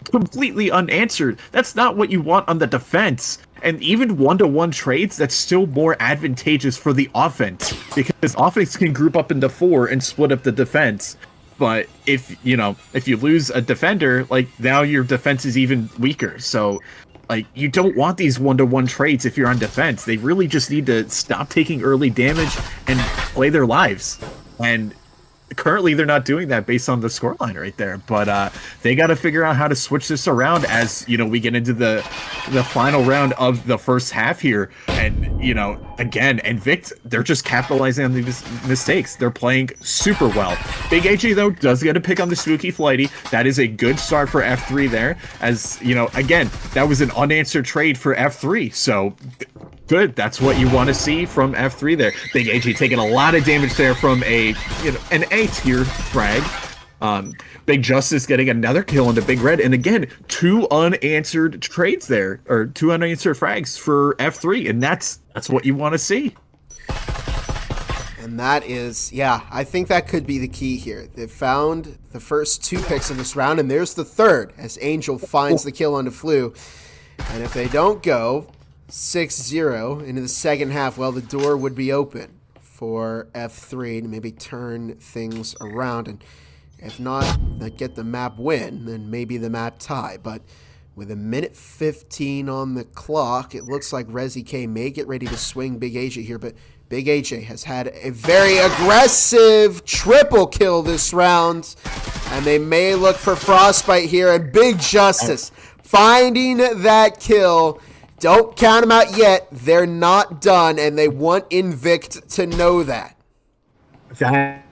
completely unanswered. That's not what you want on the defense. And even 1-to-1 trades, that's still more advantageous for the offense, because offense can group up into 4 and split up the defense. But if you lose a defender, like now your defense is even weaker. So like you don't want these 1-to-1 trades if you're on defense. They really just need to stop taking early damage and play their lives. And currently they're not doing that based on the scoreline right there. But they got to figure out how to switch this around as we get into the final round of the first half here. And again, INVICT, they're just capitalizing on these mistakes. They're playing super well. Big AJ though does get a pick on the Spooky Flighty. That is a good start for F3 there. As again, that was an unanswered trade for F3. So good. That's what you want to see from F3 there. Big AJ taking a lot of damage there from an A-tier frag. Big Justice getting another kill into Big Red. And again, 2 unanswered trades there, or 2 unanswered frags for F3. And that's what you want to see. And that is, I think that could be the key here. They've found the first 2 picks in this round, and there's the third as Angel finds the kill onto Flu. And if they don't go 6-0 into the second half, well, the door would be open for F3 to maybe turn things around. And if not, get the map win, then maybe the map tie. But with 1:15 on the clock, it looks like Resi K may get ready to swing Big AJ here. But Big AJ has had a very aggressive triple kill this round. And they may look for Frostbite here. And Big Justice finding that kill. Don't count them out yet. They're not done, and they want INVICT to know that. That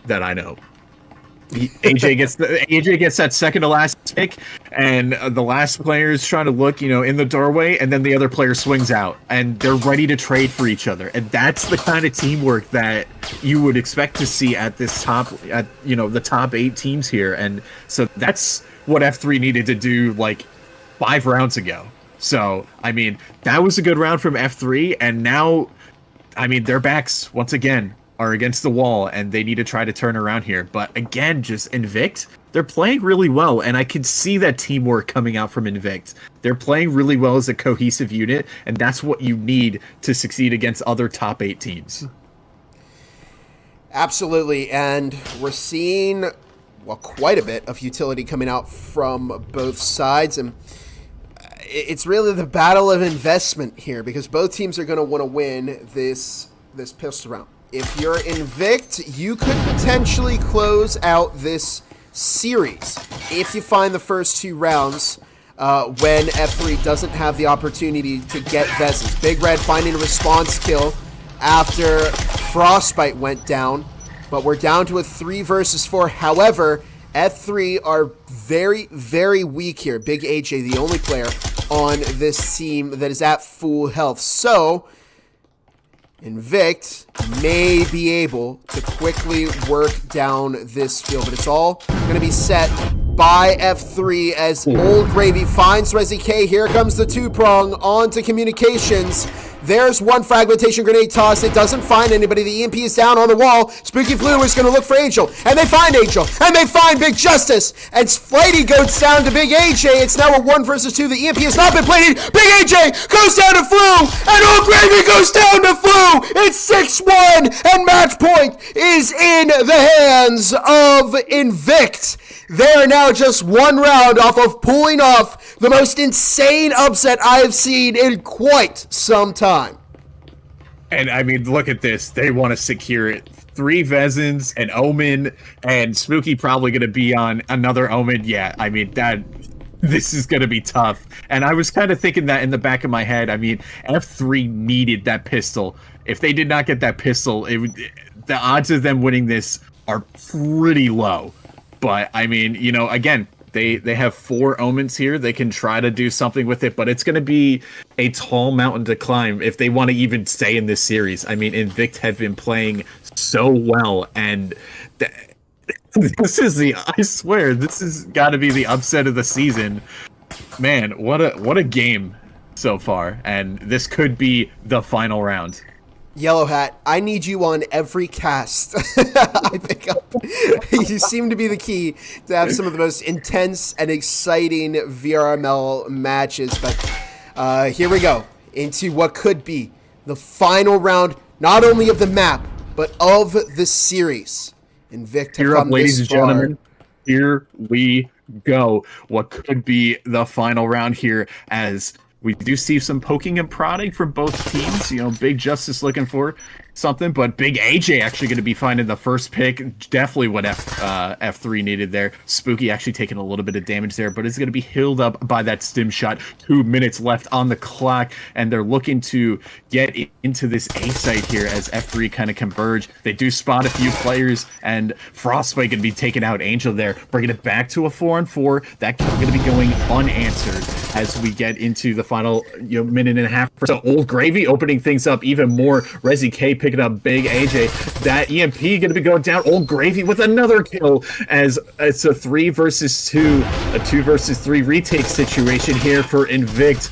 I know. AJ gets that second to last pick, and the last player is trying to look, in the doorway, and then the other player swings out, and they're ready to trade for each other. And that's the kind of teamwork that you would expect to see at the top 8 teams here. And so that's what F3 needed to do like 5 rounds ago. So, I mean, that was a good round from F3, and now, I mean, their backs, once again, are against the wall, and they need to try to turn around here. But again, just INVICT, they're playing really well, and I can see that teamwork coming out from INVICT. They're playing really well as a cohesive unit, and that's what you need to succeed against other top 8 teams. Absolutely, and we're seeing, quite a bit of utility coming out from both sides, and it's really the battle of investment here because both teams are going to want to win this pistol round. If you're INVICT, you could potentially close out this series if you find the first 2 rounds when F3 doesn't have the opportunity to get Vezes. Big Red finding a response kill after Frostbite went down, but we're down to a 3 versus 4. However, F3 are very, very weak here. Big AJ, the only player on this team that is at full health. So, INVICT may be able to quickly work down this field, but it's all going to be set by F3 as Old Gravy finds Resi K. Here comes the 2-prong onto communications. There's one fragmentation grenade toss. It doesn't find anybody. The EMP is down on the wall. Spooky Flu is going to look for Angel. And they find Angel. And they find Big Justice. And Flighty goes down to Big AJ. It's now a 1 versus 2. The EMP has not been plated. Big AJ goes down to Flu. And Old Gravy goes down to Flu. It's 6-1. And match point is in the hands of INVICT. They're now just 1 round off of pulling off the most insane upset I have seen in quite some time. And I mean, look at this. They want to secure it. 3 Vezins, an Omen, and Spooky probably going to be on another Omen. Yeah, I mean, this is going to be tough. And I was kind of thinking that in the back of my head. I mean, F3 needed that pistol. If they did not get that pistol, the odds of them winning this are pretty low. But, I mean, again, they have 4 Omens here. They can try to do something with it, but it's going to be a tall mountain to climb if they want to even stay in this series. I mean, INVICT have been playing so well, and I swear, this has got to be the upset of the season. Man, what a game so far, and this could be the final round. Yellow Hat, I need you on every cast I pick up. You seem to be the key to have some of the most intense and exciting VRML matches. But here we go into what could be the final round, not only of the map, but of the series. INVICT have Here up, come ladies this and far. gentlemen. Here we go. What could be the final round here, as we do see some poking and prodding from both teams. You know, Big Justice looking for something, but Big AJ actually going to be finding the first pick. Definitely what F3 needed there. Spooky actually taking a little bit of damage there, but it's going to be healed up by that stim shot. 2 minutes left on the clock, and they're looking to get into this A site here as F3 kind of converge. They do spot a few players, and Frostbite going to be taking out Angel there, bringing it back to a 4-on-4. That kill going to be going unanswered as we get into the final minute and a half. So Old Gravy opening things up even more. Resi K picking up Big AJ. That EMP going to be going down. Old Gravy with another kill as it's a 3 versus 2, a 2 versus 3 retake situation here for INVICT.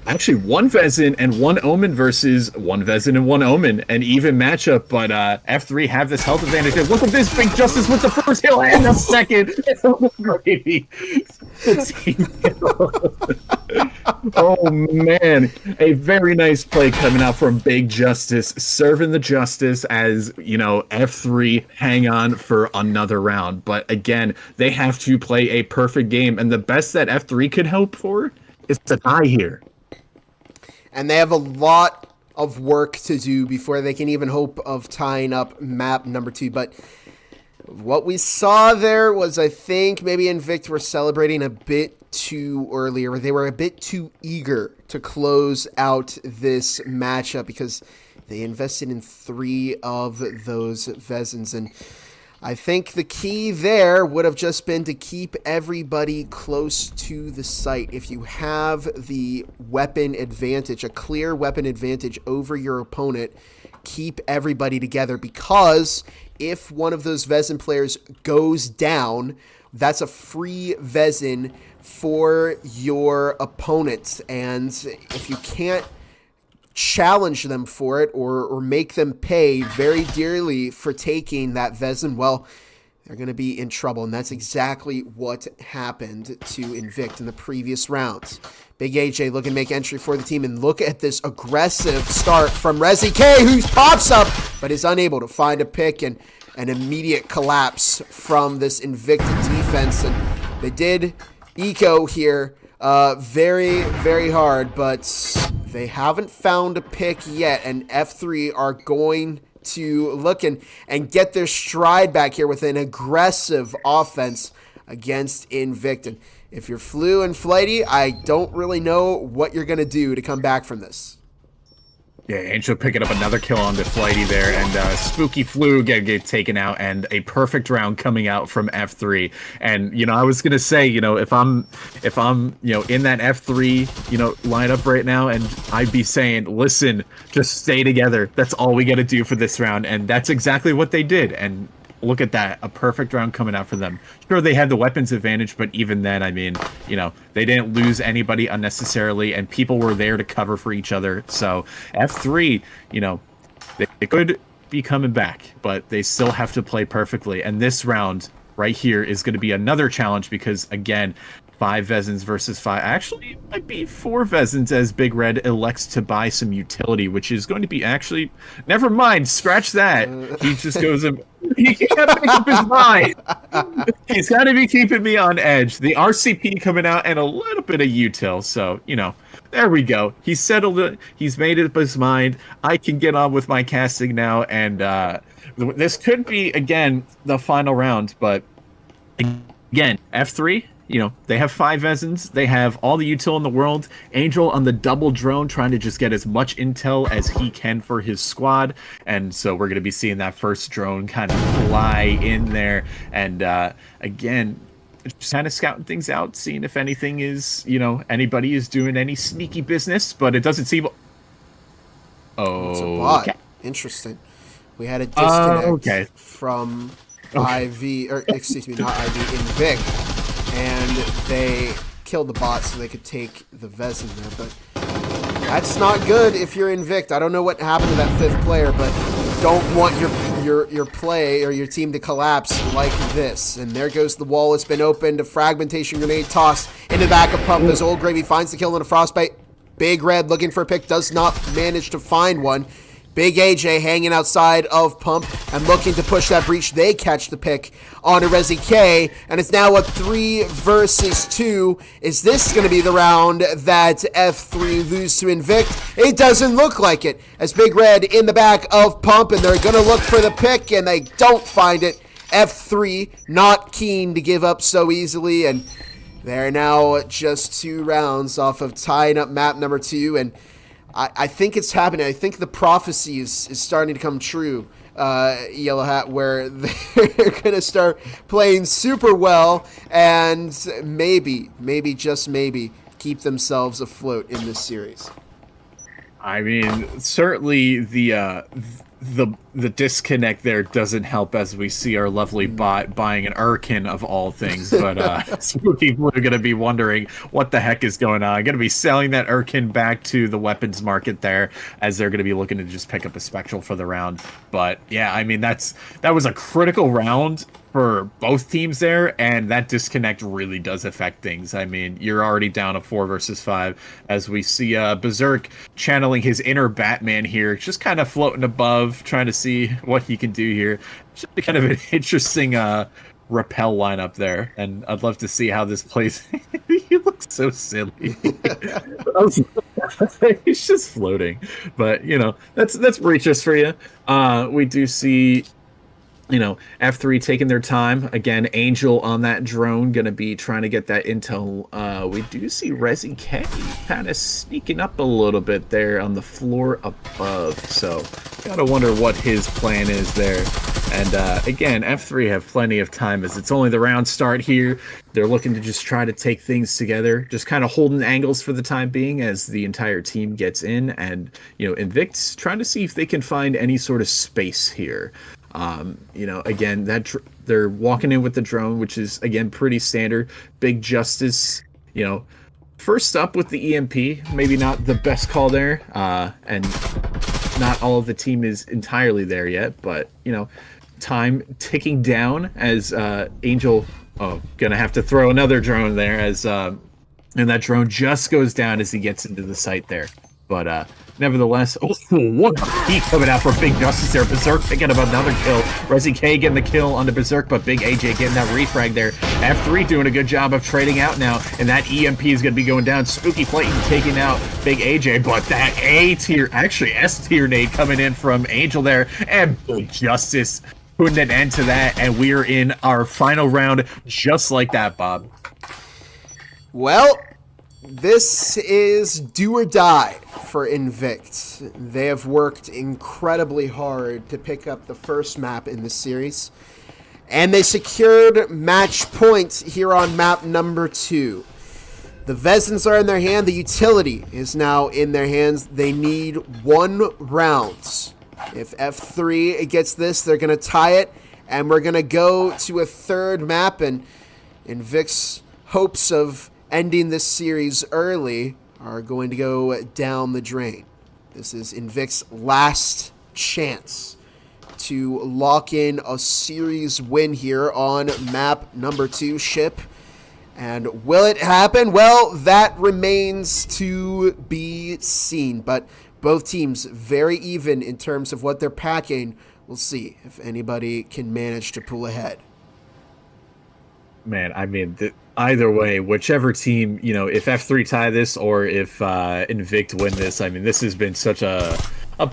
Actually one Vezin and one Omen versus one Vezin and one Omen, an even matchup, but F3 have this health advantage. And look at this, Big Justice with the first kill and the second. Gravy. Oh man, a very nice play coming out from Big Justice, serving the justice as, F3 hang on for another round. But again, they have to play a perfect game, and the best that F3 could hope for is a tie here. And they have a lot of work to do before they can even hope of tying up map number 2. But what we saw there was, I think, maybe INVICT were celebrating a bit too early, or they were a bit too eager to close out this matchup because they invested in 3 of those Vezins. And I think the key there would have just been to keep everybody close to the site. If you have the weapon advantage, a clear weapon advantage over your opponent, keep everybody together, because if one of those Vezin players goes down, that's a free Vezin for your opponent. And if you can't challenge them for it or make them pay very dearly for taking that Vezin, well, they're going to be in trouble. And that's exactly what happened to INVICT in the previous rounds. Big AJ looking to make entry for the team, and look at this aggressive start from Resi K, who pops up but is unable to find a pick, and an immediate collapse from this INVICT defense. And they did eco here very, very hard, but they haven't found a pick yet, and F3 are going to look and get their stride back here with an aggressive offense against INVICT. And if you're Flu and Flighty, I don't really know what you're going to do to come back from this. Yeah, Angel picking up another kill on the Flighty there, and Spooky Flu get taken out, and a perfect round coming out from F3. And I was gonna say, if I'm in that F3 lineup right now, and I'd be saying, listen, just stay together. That's all we got to do for this round, and that's exactly what they did. And look at that, a perfect round coming out for them. Sure, they had the weapons advantage, but even then, I mean, they didn't lose anybody unnecessarily, and people were there to cover for each other. So F3, they could be coming back, but they still have to play perfectly. And this round right here is going to be another challenge because, again, 5 Vezins versus 5. Actually, it might be 4 Vezins as Big Red elects to buy some utility, which is going to be actually... Never mind, scratch that. He just goes and... He can't make up his mind. He's got to be keeping me on edge. The RCP coming out and a little bit of util. So, there we go. He's settled it. He's made up his mind. I can get on with my casting now. And this could be, again, the final round. But, again, F3... they have 5 Vezins. They have all the util in the world. Angel on the double drone trying to just get as much intel as he can for his squad. And so we're going to be seeing that first drone kind of fly in there. And again, just kind of scouting things out, seeing if anything is, anybody is doing any sneaky business. But it doesn't seem... Oh, it's a bot. Okay. Interesting. We had a disconnect from IV, or excuse me, not IV, INVICT. And they killed the bot so they could take the Vezin there. But that's not good if you're INVICT. I don't know what happened to that 5th player, but you don't want your play or your team to collapse like this. And there goes the wall. It's been opened. A fragmentation grenade tossed into the back of pump. As Old Gravy finds the kill on a Frostbite. Big Red looking for a pick. Does not manage to find one. Big AJ hanging outside of Pump and looking to push that breach. They catch the pick on a Resi K, and it's now a 3 versus 2. Is this going to be the round that F3 lose to INVICT? It doesn't look like it, as Big Red in the back of Pump, and they're going to look for the pick, and they don't find it. F3 not keen to give up so easily, and they're now just 2 rounds off of tying up map number 2, and I think it's happening. I think the prophecy is starting to come true, Yellow Hat, where they're going to start playing super well and maybe, just maybe, keep themselves afloat in this series. I mean, certainly the disconnect there doesn't help, as we see our lovely bot buying an Urkin of all things. But some people are going to be wondering what the heck is going on. Going to be selling that Urkin back to the weapons market there, as they're going to be looking to just pick up a Spectral for the round. But yeah, I mean, that was a critical round for both teams there, and that disconnect really does affect things. I mean, you're already down a 4 versus 5, as we see Berserk channeling his inner Batman here, just kind of floating above, trying to see what he can do here. Should be kind of an interesting repel lineup there, and I'd love to see how this plays. He looks so silly. He's just floating, but you know, that's Breaches for you. We do see, you know, F3 taking their time. Again, Angel on that drone, going to be trying to get that intel. We do see Resi K kind of sneaking up a little bit there on the floor above. So, gotta wonder what his plan is there. And again, F3 have plenty of time, as it's only the round start here. They're looking to just try to take things together, just kind of holding angles for the time being as the entire team gets in. And, you know, INVICT's trying to see if they can find any sort of space here. You know, again, they're walking in with the drone, which is, again, pretty standard. Big Justice, you know, first up with the EMP, maybe not the best call there, and not all of the team is entirely there yet, but, you know, time ticking down as Angel, gonna have to throw another drone there, as and that drone just goes down as he gets into the site there. But nevertheless, what a peek coming out for Big Justice there. Berserk picking up another kill. Resi K getting the kill on the Berserk, but Big AJ getting that refrag there. F3 doing a good job of trading out now, and that EMP is going to be going down. Spooky Plating taking out Big AJ, but that A-tier, actually S-tier nade coming in from Angel there, and Big Justice putting an end to that, and we're in our final round just like that, Bob. Well, this is do or die for INVICT. They have worked incredibly hard to pick up the first map in the series, and they secured match points here on map number 2. The Vezins are in their hand. The utility is now in their hands. They need 1 round. If F3 gets this, they're going to tie it, and we're going to go to a 3rd map, and INVICT's hopes of ending this series early are going to go down the drain. This is INVICT's last chance to lock in a series win here on map number 2, Ship. And will it happen? Well, that remains to be seen. But both teams very even in terms of what they're packing. We'll see if anybody can manage to pull ahead. Man, I mean, either way, whichever team, you know, if F3 tie this or if INVICT win this, I mean, this has been such a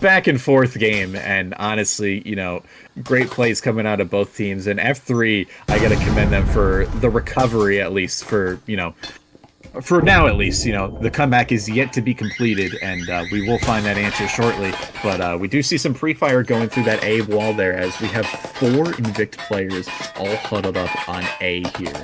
back and forth game, and honestly, you know, great plays coming out of both teams. And F3, I got to commend them for the recovery, at least for, you know, for now at least. You know, the comeback is yet to be completed, and we will find that answer shortly. But we do see some pre-fire going through that A wall there, as we have 4 INVICT players all huddled up on A here.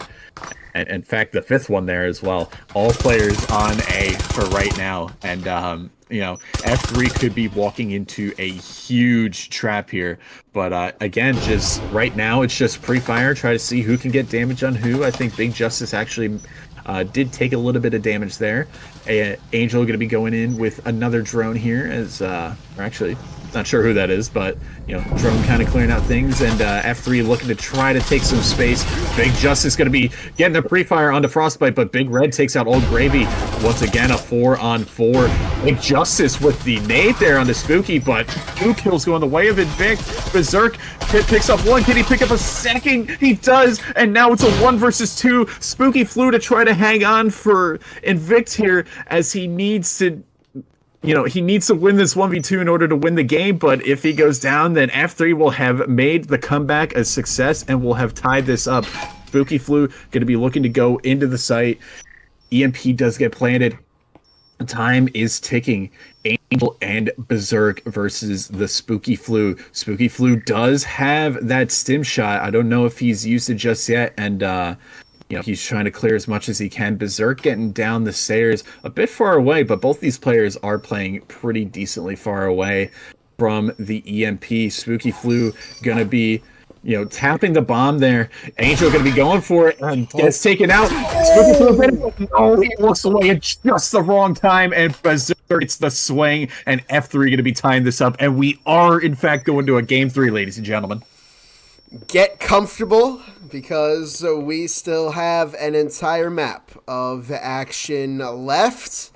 And in fact, the 5th one there as well. All players on A for right now. And, you know, F3 could be walking into a huge trap here. But again, just right now, it's just pre-fire. Try to see who can get damage on who. I think Big Justice actually did take a little bit of damage there. Angel going to be going in with another drone here, as or actually Not sure who that is, but Drone kind of clearing out things, and F3 looking to try to take some space. Big Justice going to be getting a pre-fire onto Frostbite, but Big Red takes out Old Gravy. Once again, a 4-on-4. Big Justice with the nade there on the Spooky, but 2 kills going the way of INVICT. Berserk picks up 1. Can he pick up a second? He does, and now it's a 1 versus 2. Spooky flew to try to hang on for INVICT here, as he needs to win this 1v2 in order to win the game, but if he goes down, then F3 will have made the comeback a success and will have tied this up. Spooky Flu going to be looking to go into the site. EMP does get planted. Time is ticking. Angel and Berserk versus the Spooky Flu. Spooky Flu does have that stim shot. I don't know if he's used it just yet, and he's trying to clear as much as he can. Berserk getting down the stairs a bit far away, but both these players are playing pretty decently far away from the EMP. Spooky Flu going to be, tapping the bomb there. Angel going to be going for it and gets taken out. Spooky Flu, no, he looks away at just the wrong time, and Berserk gets the swing, and F3 going to be tying this up, and we are, in fact, going to a Game 3, ladies and gentlemen. Get comfortable, because we still have an entire map of action left.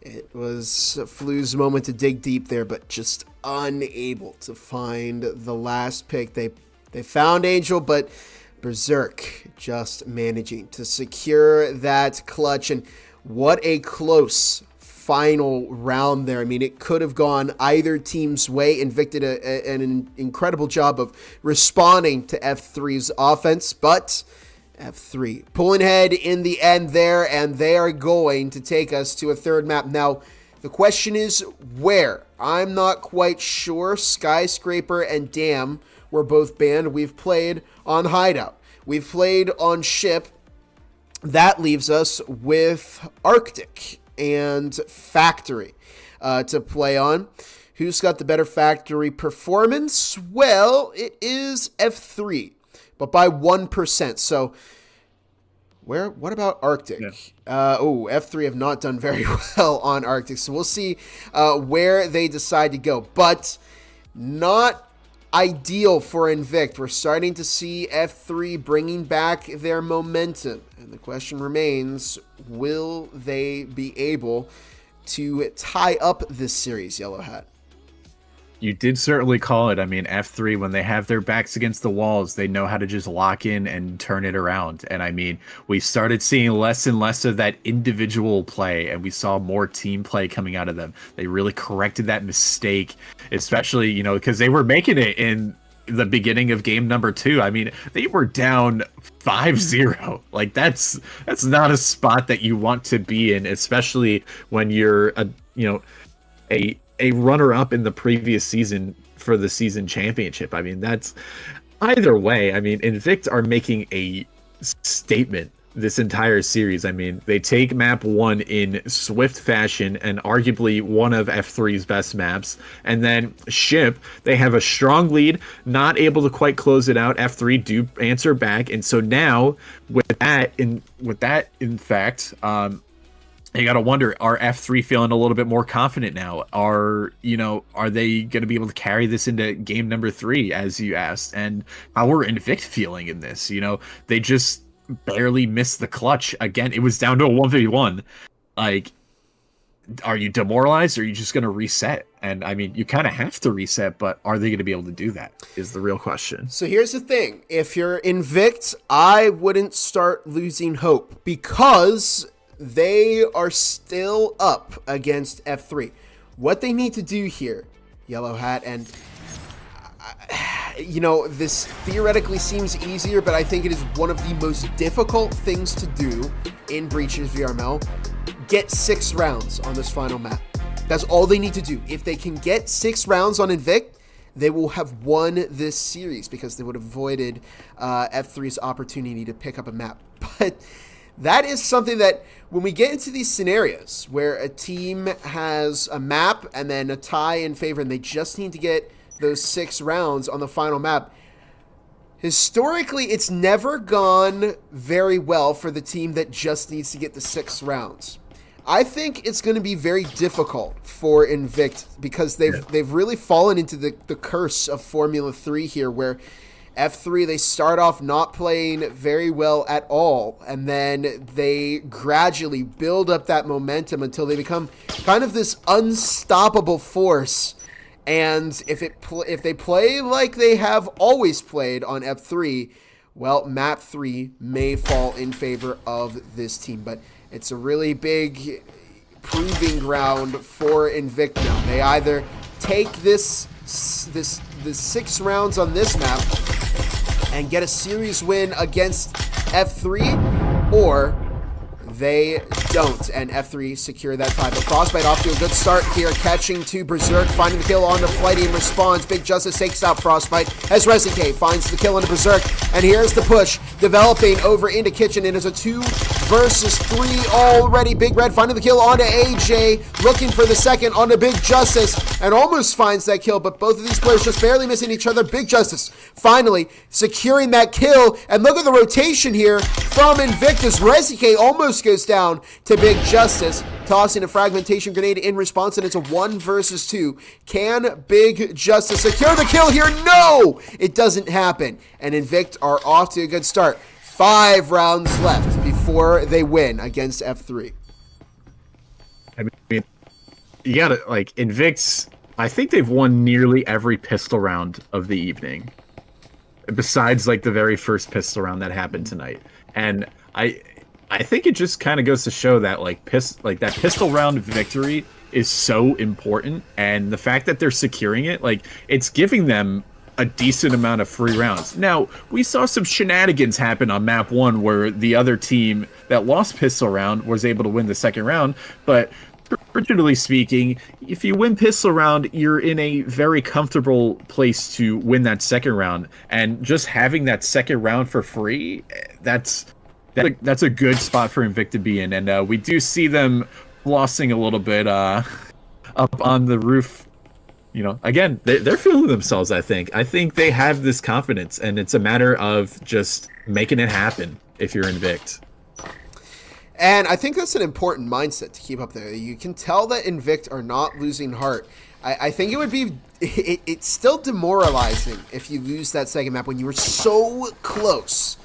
It was Flu's moment to dig deep there, but just unable to find the last pick. They found Angel, but Berserk just managing to secure that clutch. And what a close final round there. I mean, it could have gone either team's way. INVICT did an incredible job of responding to F3's offense, but F3 pulling ahead in the end there, and they are going to take us to a third map. Now, the question is where? I'm not quite sure. Skyscraper and Dam were both banned. We've played on Hideout. We've played on Ship. That leaves us with Arctic and Factory to play on. Who's got the better Factory performance? Well, it is F3, but by 1%. So what about Arctic? Yeah. F3 have not done very well on Arctic, so we'll see where they decide to go, but not ideal for INVICT. We're starting to see F3 bringing back their momentum, and the question remains, will they be able to tie up this series, Yellow Hat? You did certainly call it. I mean, F3, when they have their backs against the walls, they know how to just lock in and turn it around. And I mean, we started seeing less and less of that individual play, and we saw more team play coming out of them. They really corrected that mistake, especially, because they were making it in the beginning of game number 2. I mean, they were down 5-0. Like, that's not a spot that you want to be in, especially when you're a runner-up in the previous season for the season championship. I mean, that's either way. I mean, INVICT are making a statement this entire series. I mean, they take map 1 in swift fashion and arguably one of F3's best maps. And then Ship, they have a strong lead, not able to quite close it out. F3 do answer back. And so now with that, in fact, you got to wonder, are F3 feeling a little bit more confident now? Are they going to be able to carry this into game number 3, as you asked? And how are INVICT feeling in this? They just barely missed the clutch. Again, it was down to a 1v1. Like, are you demoralized, or are you just going to reset? And I mean, you kind of have to reset, but are they going to be able to do that is the real question. So here's the thing. If you're INVICT, I wouldn't start losing hope, because they are still up against F3. What they need to do here, Yellow Hat, and this theoretically seems easier, but I think it is one of the most difficult things to do in Breach's VRML. Get 6 rounds on this final map. That's all they need to do. If they can get 6 rounds on INVICT, they will have won this series, because they would have avoided F3's opportunity to pick up a map. But that is something that when we get into these scenarios where a team has a map and then a tie in favor, and they just need to get those 6 rounds on the final map, historically, it's never gone very well for the team that just needs to get the 6 rounds. I think it's going to be very difficult for INVICT because they've really fallen into the curse of Formula 3 here, where F3, they start off not playing very well at all, and then they gradually build up that momentum until they become kind of this unstoppable force. And if they play like they have always played on F3, well, map 3 may fall in favor of this team. But it's a really big proving ground for INVICT now. They either take the 6 rounds on this map and get a series win against F3, or they don't, and F3 secure that tie. But Frostbite off to a good start here, catching to Berserk, finding the kill onto Flighty in response. Big Justice takes out Frostbite as ResiK finds the kill onto Berserk, and here's the push, developing over into Kitchen. It is a 2 versus 3 already. Big Red finding the kill onto AJ, looking for the second onto Big Justice, and almost finds that kill, but both of these players just barely missing each other. Big Justice finally securing that kill, and look at the rotation here from Invictus. ResiK almost goes down to Big Justice, tossing a fragmentation grenade in response, and it's a 1 versus 2. Can Big Justice secure the kill here? No! It doesn't happen, and INVICT are off to a good start. 5 rounds left before they win against F3. I mean, you gotta, like, INVICT's, I think they've won nearly every pistol round of the evening, besides, like, the very first pistol round that happened tonight. And I think it just kind of goes to show that that pistol round victory is so important, and the fact that they're securing it, like, it's giving them a decent amount of free rounds. Now, we saw some shenanigans happen on map 1 where the other team that lost pistol round was able to win the second round, but originally speaking, if you win pistol round, you're in a very comfortable place to win that second round, and just having that second round for free, that's a good spot for INVICT to be in. And we do see them flossing a little bit up on the roof. You know, again, they're feeling themselves, I think. I think they have this confidence, and it's a matter of just making it happen if you're INVICT. And I think that's an important mindset to keep up there. You can tell that INVICT are not losing heart. I think it would be... It's still demoralizing if you lose that second map when you were so close.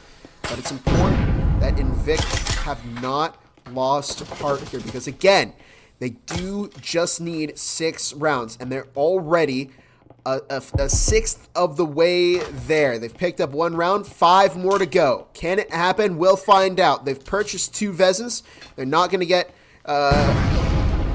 But it's important that INVICT have not lost heart here, because again, they do just need 6 rounds, and they're already a sixth of the way there. They've picked up 1 round, 5 more to go. Can it happen? We'll find out. They've purchased 2 Vezens. They're not going to get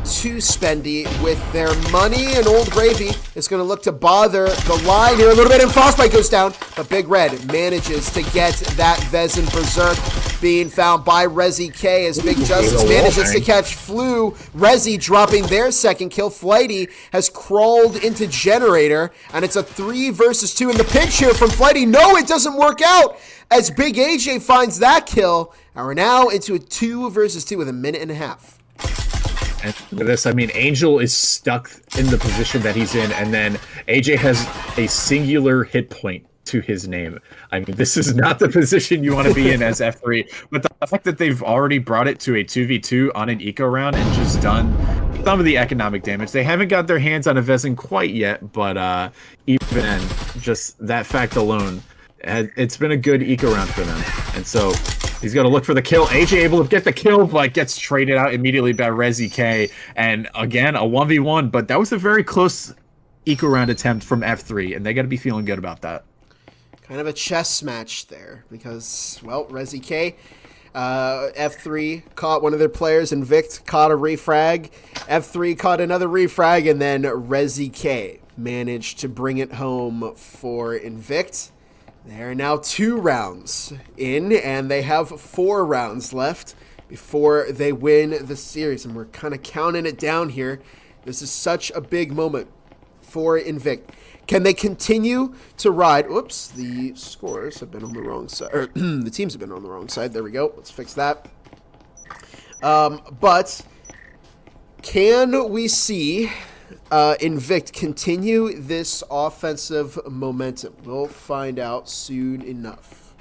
too spendy with their money, and Old Gravy is going to look to bother the line here a little bit, and Frostbite goes down, but Big Red manages to get that Vezin. Berserk being found by ResiK as Big Justice manages to catch Flu. Resi dropping their second kill. Flighty has crawled into Generator, and it's a 3 versus 2 in the pitch here from Flighty. No, it doesn't work out as Big AJ finds that kill, and we're now into a 2 versus 2 with a minute and a half. And with this, I mean, Angel is stuck in the position that he's in, and then AJ has a singular hit point to his name. I mean, this is not the position you want to be in as F3, but the fact that they've already brought it to a 2v2 on an eco round and just done some of the economic damage. They haven't got their hands on a Vezin quite yet, but even then, just that fact alone, it's been a good eco round for them. And so he's going to look for the kill. AJ able to get the kill, but gets traded out immediately by ResiK. And again, a 1v1, but that was a very close eco round attempt from F3, and they got to be feeling good about that. Kind of a chess match there, because, well, ResiK, F3 caught one of their players, INVICT caught a refrag, F3 caught another refrag, and then ResiK managed to bring it home for INVICT. They are now 2 rounds in, and they have 4 rounds left before they win the series. And we're kind of counting it down here. This is such a big moment for INVICT. Can they continue to ride? Oops, the scores have been on the wrong side. Or the teams have been on the wrong side. There we go. Let's fix that. But can we see INVICT continue this offensive momentum? We'll find out soon enough.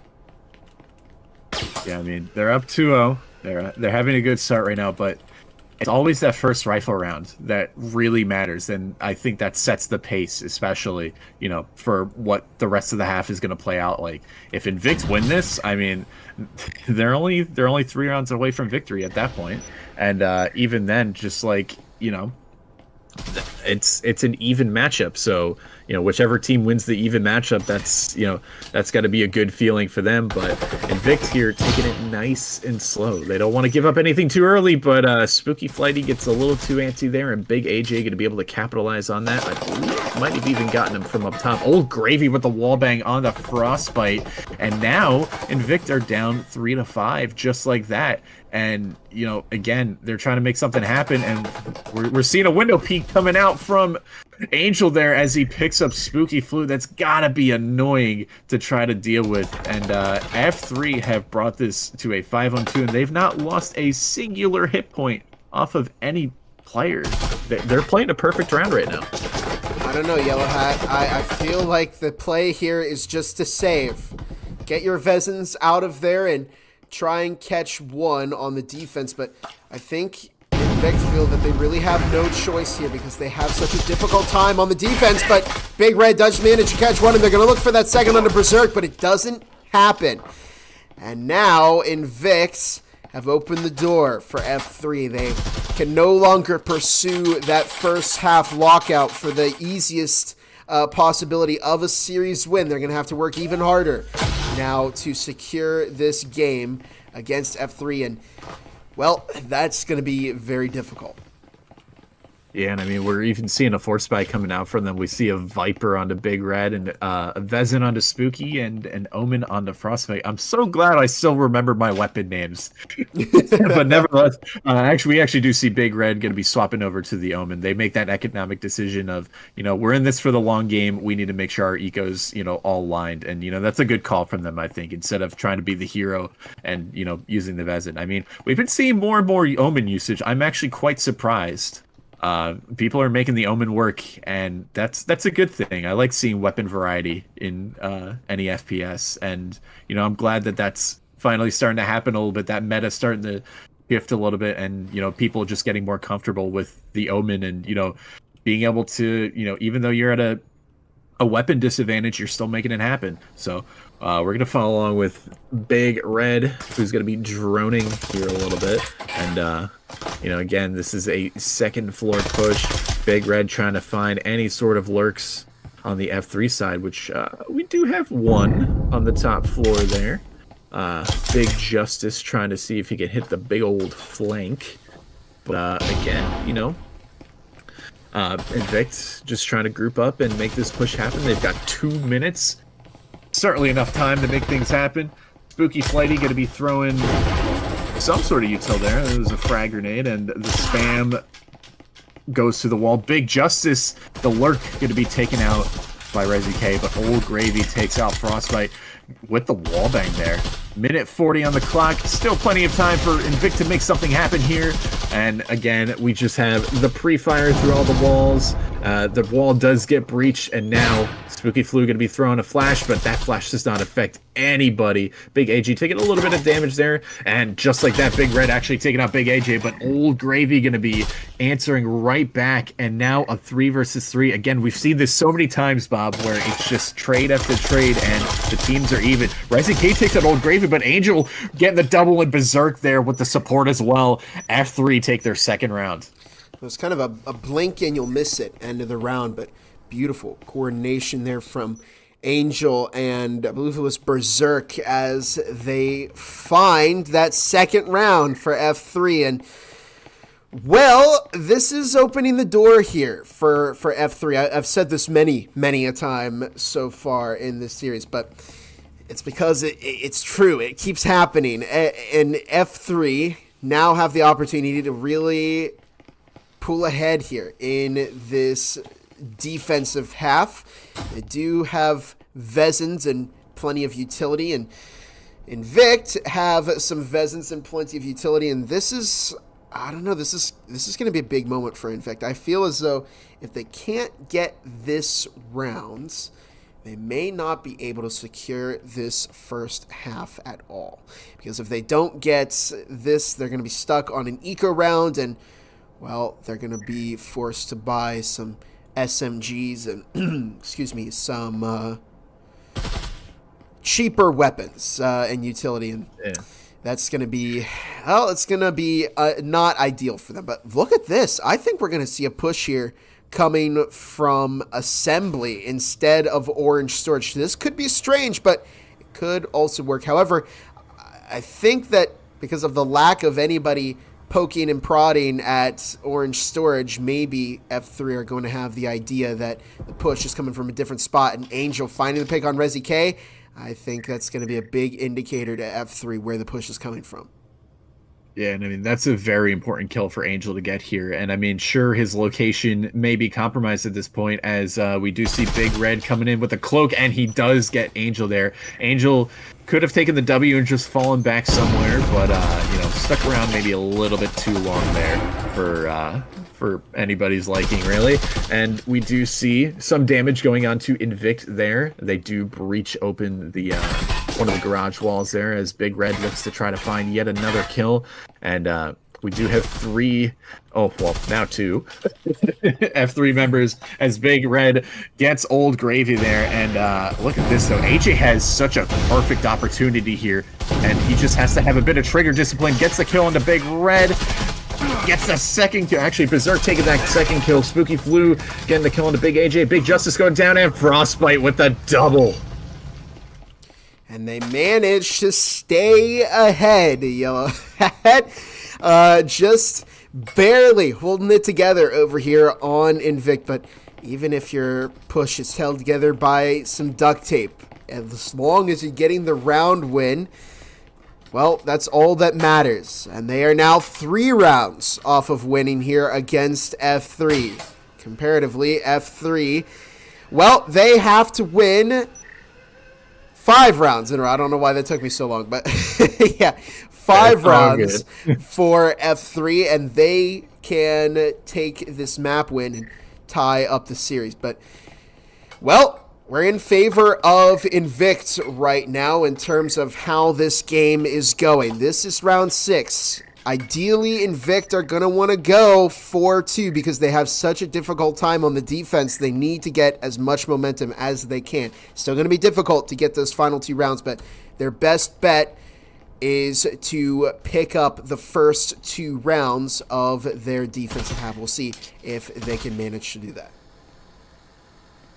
Yeah, I mean, they're up 2-0. They're having a good start right now, but it's always that first rifle round that really matters, and I think that sets the pace, especially for what the rest of the half is going to play out like. If INVICT win this, I mean, they're only 3 rounds away from victory at that point, and even then, just like it's an even matchup. So whichever team wins the even matchup, that's got to be a good feeling for them. But INVICT here taking it nice and slow. They don't want to give up anything too early, but Spooky Flighty gets a little too antsy there, and Big AJ going to be able to capitalize on that. I believe might have even gotten him from up top. Old Gravy with the wall bang on the Frostbite, and now INVICT are down 3-5 just like that. And again, they're trying to make something happen, and we're seeing a window peek coming out from Angel there as he picks up Spooky Flu. That's gotta be annoying to try to deal with. And F3 have brought this to a 5-on-2, and they've not lost a singular hit point off of any player. They're playing a perfect round right now. I don't know, Yellow Hat. I feel like the play here is just to save. Get your Vezins out of there and try and catch one on the defense, but I think INVICT feel that they really have no choice here because they have such a difficult time on the defense. But Big Red does manage to catch one, and they're going to look for that second under Berserk, but it doesn't happen. And now INVICT have opened the door for F3. They can no longer pursue that first half lockout for the easiest possibility of a series win. They're going to have to work even harder now to secure this game against F3, and well, that's going to be very difficult. Yeah, and I mean, we're even seeing a Force Spy coming out from them. We see a Viper onto Big Red, and a Vezin onto Spooky, and an Omen onto Frostbite. I'm so glad I still remember my weapon names. But nevertheless, we actually do see Big Red going to be swapping over to the Omen. They make that economic decision of, we're in this for the long game. We need to make sure our eco's, all lined. And, that's a good call from them, I think, instead of trying to be the hero and, using the Vezin. I mean, we've been seeing more and more Omen usage. I'm actually quite surprised. People are making the Omen work, and that's a good thing. I like seeing weapon variety in any FPS, and I'm glad that that's finally starting to happen a little bit. That meta starting to shift a little bit, and people just getting more comfortable with the Omen, and being able to even though you're at a weapon disadvantage, you're still making it happen. So we're gonna follow along with Big Red, who's gonna be droning here a little bit, and again, this is a second floor push. Big Red trying to find any sort of lurks on the F3 side, which we do have one on the top floor there. Big Justice trying to see if he can hit the big old flank, but again, INVICT just trying to group up and make this push happen. They've got 2 minutes. Certainly enough time to make things happen. Spooky Flighty going to be throwing some sort of util there. There was a frag grenade, and the spam goes to the wall. Big Justice, the lurk, going to be taken out by Resi K, but Old Gravy takes out Frostbite with the wallbang there. Minute 40 on the clock. Still plenty of time for INVICT to make something happen here. And again, we just have the pre-fire through all the walls. The wall does get breached, and now Spooky Flu going to be throwing a flash, but that flash does not affect anybody. Big AJ taking a little bit of damage there, and just like that, Big Red actually taking out Big AJ, but Old Gravy going to be answering right back, and now a 3 versus 3. Again, we've seen this so many times, Bob, where it's just trade after trade, and the teams are even. Resi K takes out Old Gravy, but Angel getting the double and Berserk there with the support as well. F3 take their second round. It was kind of a blink and you'll miss it end of the round, but beautiful coordination there from Angel and I believe it was Berserk as they find that second round for F3. And well, this is opening the door here for F3. I've said this many a time so far in this series, but it's because it's true. It keeps happening. And F3 now have the opportunity to really pull ahead here in this defensive half. They do have Vezins and plenty of utility, and INVICT have some Vezins and plenty of utility, and this is, I don't know, this is going to be a big moment for INVICT. I feel as though if they can't get this round, they may not be able to secure this first half at all. Because if they don't get this, they're going to be stuck on an eco round, and well, they're going to be forced to buy some SMGs and, excuse me, some cheaper weapons and utility. And that's going to be, well, it's going to be not ideal for them. But look at this. I think we're going to see a push here coming from assembly instead of orange storage. This could be strange, but it could also work. However, I think that because of the lack of anybody poking and prodding at orange storage, maybe F3 are going to have the idea that the push is coming from a different spot, and Angel finding the pick on Resi K, I think that's going to be a big indicator to F3 where the push is coming from. Yeah, and I mean, that's a very important kill for Angel to get here. And I mean, sure, his location may be compromised at this point, as we do see Big Red coming in with a cloak, and he does get Angel there. Angel could have taken the W and just fallen back somewhere, but, stuck around maybe a little bit too long there for anybody's liking, really. And we do see some damage going on to INVICT there. They do breach open the one of the garage walls there as Big Red looks to try to find yet another kill. And we do have now two F3 members as Big Red gets Old Gravy there. And look at this, though. AJ has such a perfect opportunity here, and he just has to have a bit of trigger discipline. Gets the kill into Big Red. Gets the second kill. Actually, Berserk taking that second kill. Spooky Flu getting the kill into Big AJ. Big Justice going down, and Frostbite with the double. And they managed to stay ahead, just barely holding it together over here on INVICT. But even if your push is held together by some duct tape, as long as you're getting the round win, well, that's all that matters. And they are now 3 rounds off of winning here against F3. Comparatively, F3, well, they have to win 5 rounds in a row. I don't know why that took me so long, but yeah, 5 rounds for F3, and they can take this map win and tie up the series. But, well, we're in favor of INVICT right now in terms of how this game is going. This is round 6. Ideally, INVICT are going to want to go 4-2 because they have such a difficult time on the defense. They need to get as much momentum as they can. Still going to be difficult to get those final 2 rounds, but their best bet is to pick up the first 2 rounds of their defensive half. We'll see if they can manage to do that.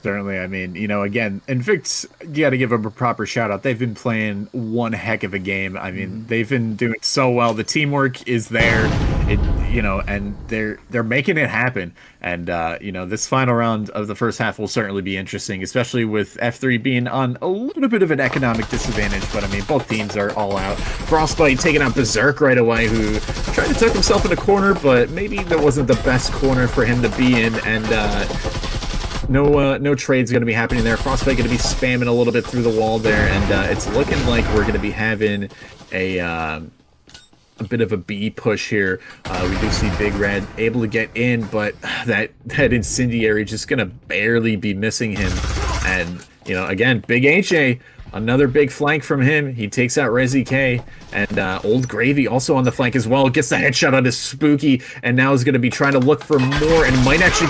Certainly. I mean, again, INVICT, you got to give them a proper shout out. They've been playing one heck of a game. I mean, they've been doing so well. The teamwork is there, and they're making it happen. And, this final round of the first half will certainly be interesting, especially with F3 being on a little bit of an economic disadvantage. But, I mean, both teams are all out. Frostbite taking out Berserk right away, who tried to tuck himself in a corner, but maybe that wasn't the best corner for him to be in. And, no trade's going to be happening there. Frostbite going to be spamming a little bit through the wall there, and it's looking like we're going to be having a bit of a B push here. We do see Big Red able to get in, but that incendiary just going to barely be missing him. And, again, Big HA, another big flank from him. He takes out Resi K, and Old Gravy also on the flank as well. Gets the headshot onto Spooky, and now is going to be trying to look for more, and might actually,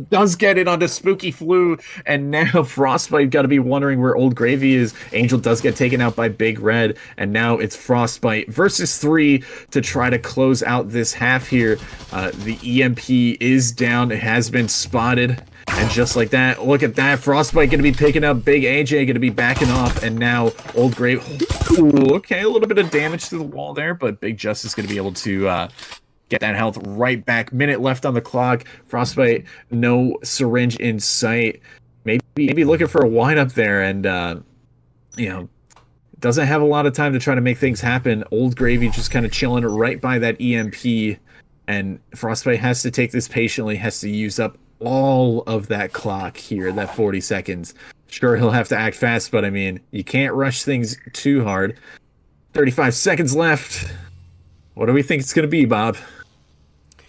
does get it onto Spooky Flu, and now Frostbite got to be wondering where Old Gravy is. Angel does get taken out by Big Red, and now it's Frostbite versus 3 to try to close out this half here. The EMP is down. It has been spotted. And just like that, look at that. Frostbite going to be picking up Big AJ, going to be backing off. And now Old Grave. Okay, a little bit of damage to the wall there, but Big Justice going to be able to get that health right back. Minute left on the clock. Frostbite, no syringe in sight. Maybe looking for a wind-up there. And, doesn't have a lot of time to try to make things happen. Old Gravy just kind of chilling right by that EMP. And Frostbite has to take this patiently, has to use up all of that clock here, that 40 seconds. Sure, he'll have to act fast, but I mean, you can't rush things too hard. 35 seconds left. What do we think it's going to be, Bob? I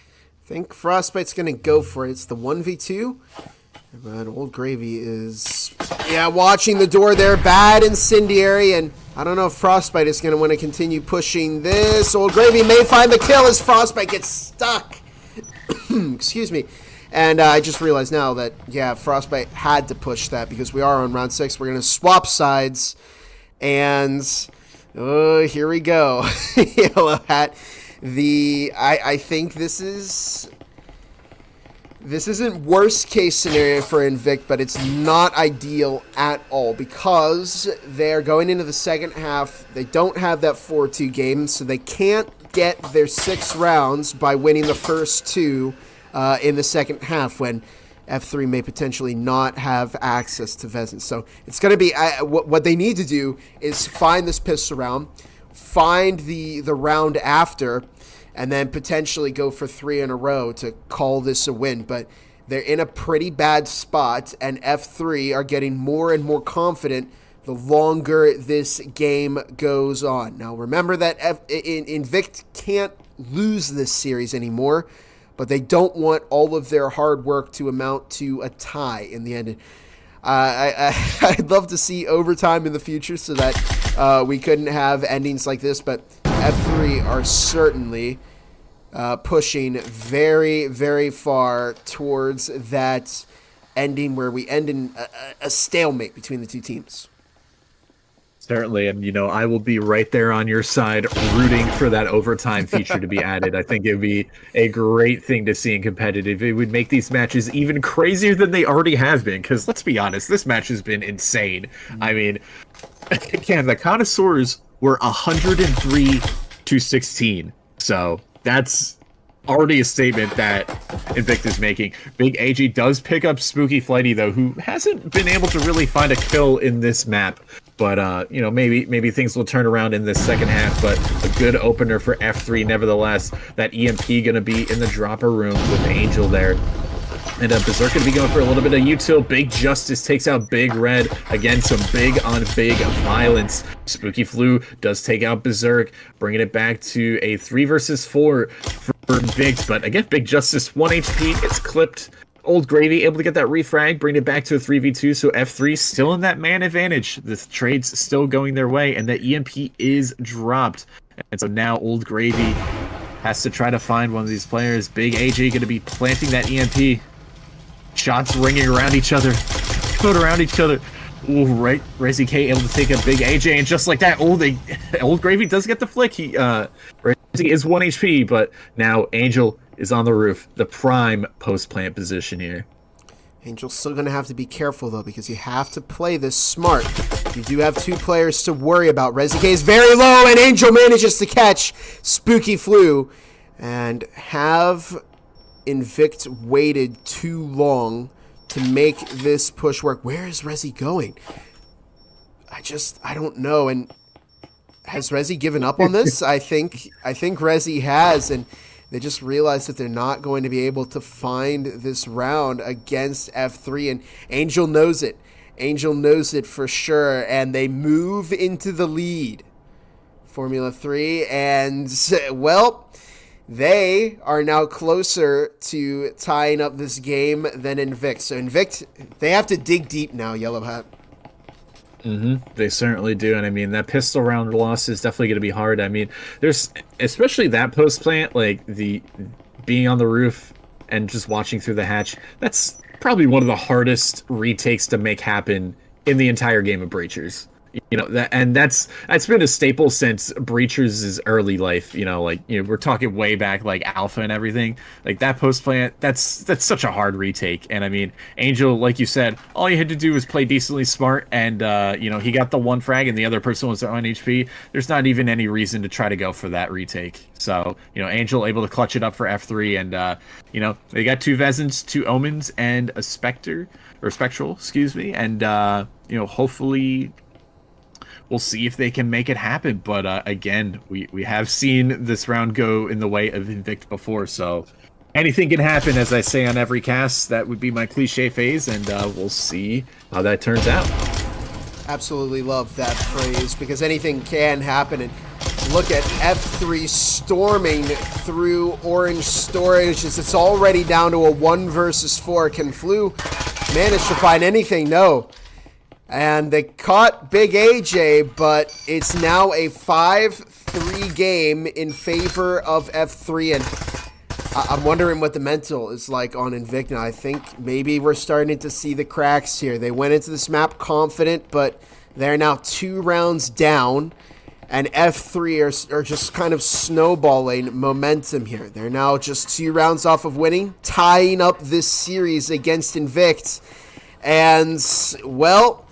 think Frostbite's going to go for it. It's the 1v2. But Old Gravy is, watching the door there. Bad incendiary, and I don't know if Frostbite is going to want to continue pushing this. Old Gravy may find the kill as Frostbite gets stuck Excuse me. And I just realized now that, yeah, Frostbite had to push that because we are on round 6. We're going to swap sides. And here we go. Yellow Hat. I think this isn't worst case scenario for INVICT, but it's not ideal at all because they're going into the second half. They don't have that 4-2 game, so they can't get their 6 rounds by winning the first 2 in the second half when F3 may potentially not have access to Vezins. So it's going to be what they need to do is find this pistol round, find the round after, and then potentially go for 3 in a row to call this a win. But they're in a pretty bad spot, and F3 are getting more and more confident the longer this game goes on. Now, remember that INVICT can't lose this series anymore, but they don't want all of their hard work to amount to a tie in the end. I'd love to see overtime in the future so that we couldn't have endings like this, but F3 are certainly pushing very, very far towards that ending where we end in a stalemate between the two teams. Certainly, and I will be right there on your side rooting for that overtime feature to be added. I think it would be a great thing to see in competitive. It would make these matches even crazier than they already have been, because let's be honest, this match has been insane. I mean, again, the connoisseurs were 103-16, so that's already a statement that INVICT is making. Big AG does pick up Spooky Flighty, though, who hasn't been able to really find a kill in this map. But, maybe things will turn around in this second half. But a good opener for F3, nevertheless. That EMP going to be in the dropper room with Angel there. And Berserk going to be going for a little bit of util. Big Justice takes out Big Red. Again, some big on big violence. Spooky Flu does take out Berserk, bringing it back to a 3 versus 4 for INVICT. But again, Big Justice, 1 HP. It's clipped. Old Gravy able to get that refrag, bring it back to a 3v2, so F3 still in that man advantage. The trade's still going their way, and the EMP is dropped. And so now Old Gravy has to try to find one of these players. Big AJ going to be planting that EMP. Shots ringing around each other. Going around each other. Ooh, right. Rezi K able to take a Big AJ, and just like that, Old Gravy does get the flick. Rezi is 1 HP, but now Angel is on the roof. The prime post-plant position here. Angel's still going to have to be careful, though, because you have to play this smart. You do have 2 players to worry about. Rezi K is very low, and Angel manages to catch Spooky Flu. And have INVICT waited too long to make this push work? Where is Rezi going? I don't know. And has Rezi given up on this? I think Rezi has, and they just realized that they're not going to be able to find this round against F3, and Angel knows it. Angel knows it for sure, and they move into the lead. Formula 3, and, well, they are now closer to tying up this game than INVICT. So INVICT, they have to dig deep now, Yellow Hat. They certainly do, and I mean that pistol round loss is definitely going to be hard. I mean, there's especially that post plant, like the being on the roof and just watching through the hatch. That's probably one of the hardest retakes to make happen in the entire game of Breachers. That's been a staple since Breachers' early life. We're talking way back, like Alpha and everything. Like that post plant, that's such a hard retake. And I mean, Angel, like you said, all you had to do was play decently smart, and he got the 1 frag, and the other person was on HP. There's not even any reason to try to go for that retake. So Angel able to clutch it up for F3, and they got 2 Vezins, 2 Omens, and a Spectral, excuse me, and hopefully we'll see if they can make it happen. But again, we have seen this round go in the way of INVICT before, so anything can happen, as I say on every cast. That would be my cliche phase, and we'll see how that turns out. Absolutely love that phrase, because anything can happen. And look at F3 storming through orange storage as it's already down to a 1 versus 4. Can Flu manage to find anything? No. And they caught Big AJ, but it's now a 5-3 game in favor of F3. And I'm wondering what the mental is like on INVICT now. I think maybe we're starting to see the cracks here. They went into this map confident, but they're now 2 rounds down, and F3 are just kind of snowballing momentum here. They're now just 2 rounds off of winning, tying up this series against INVICT. And, well,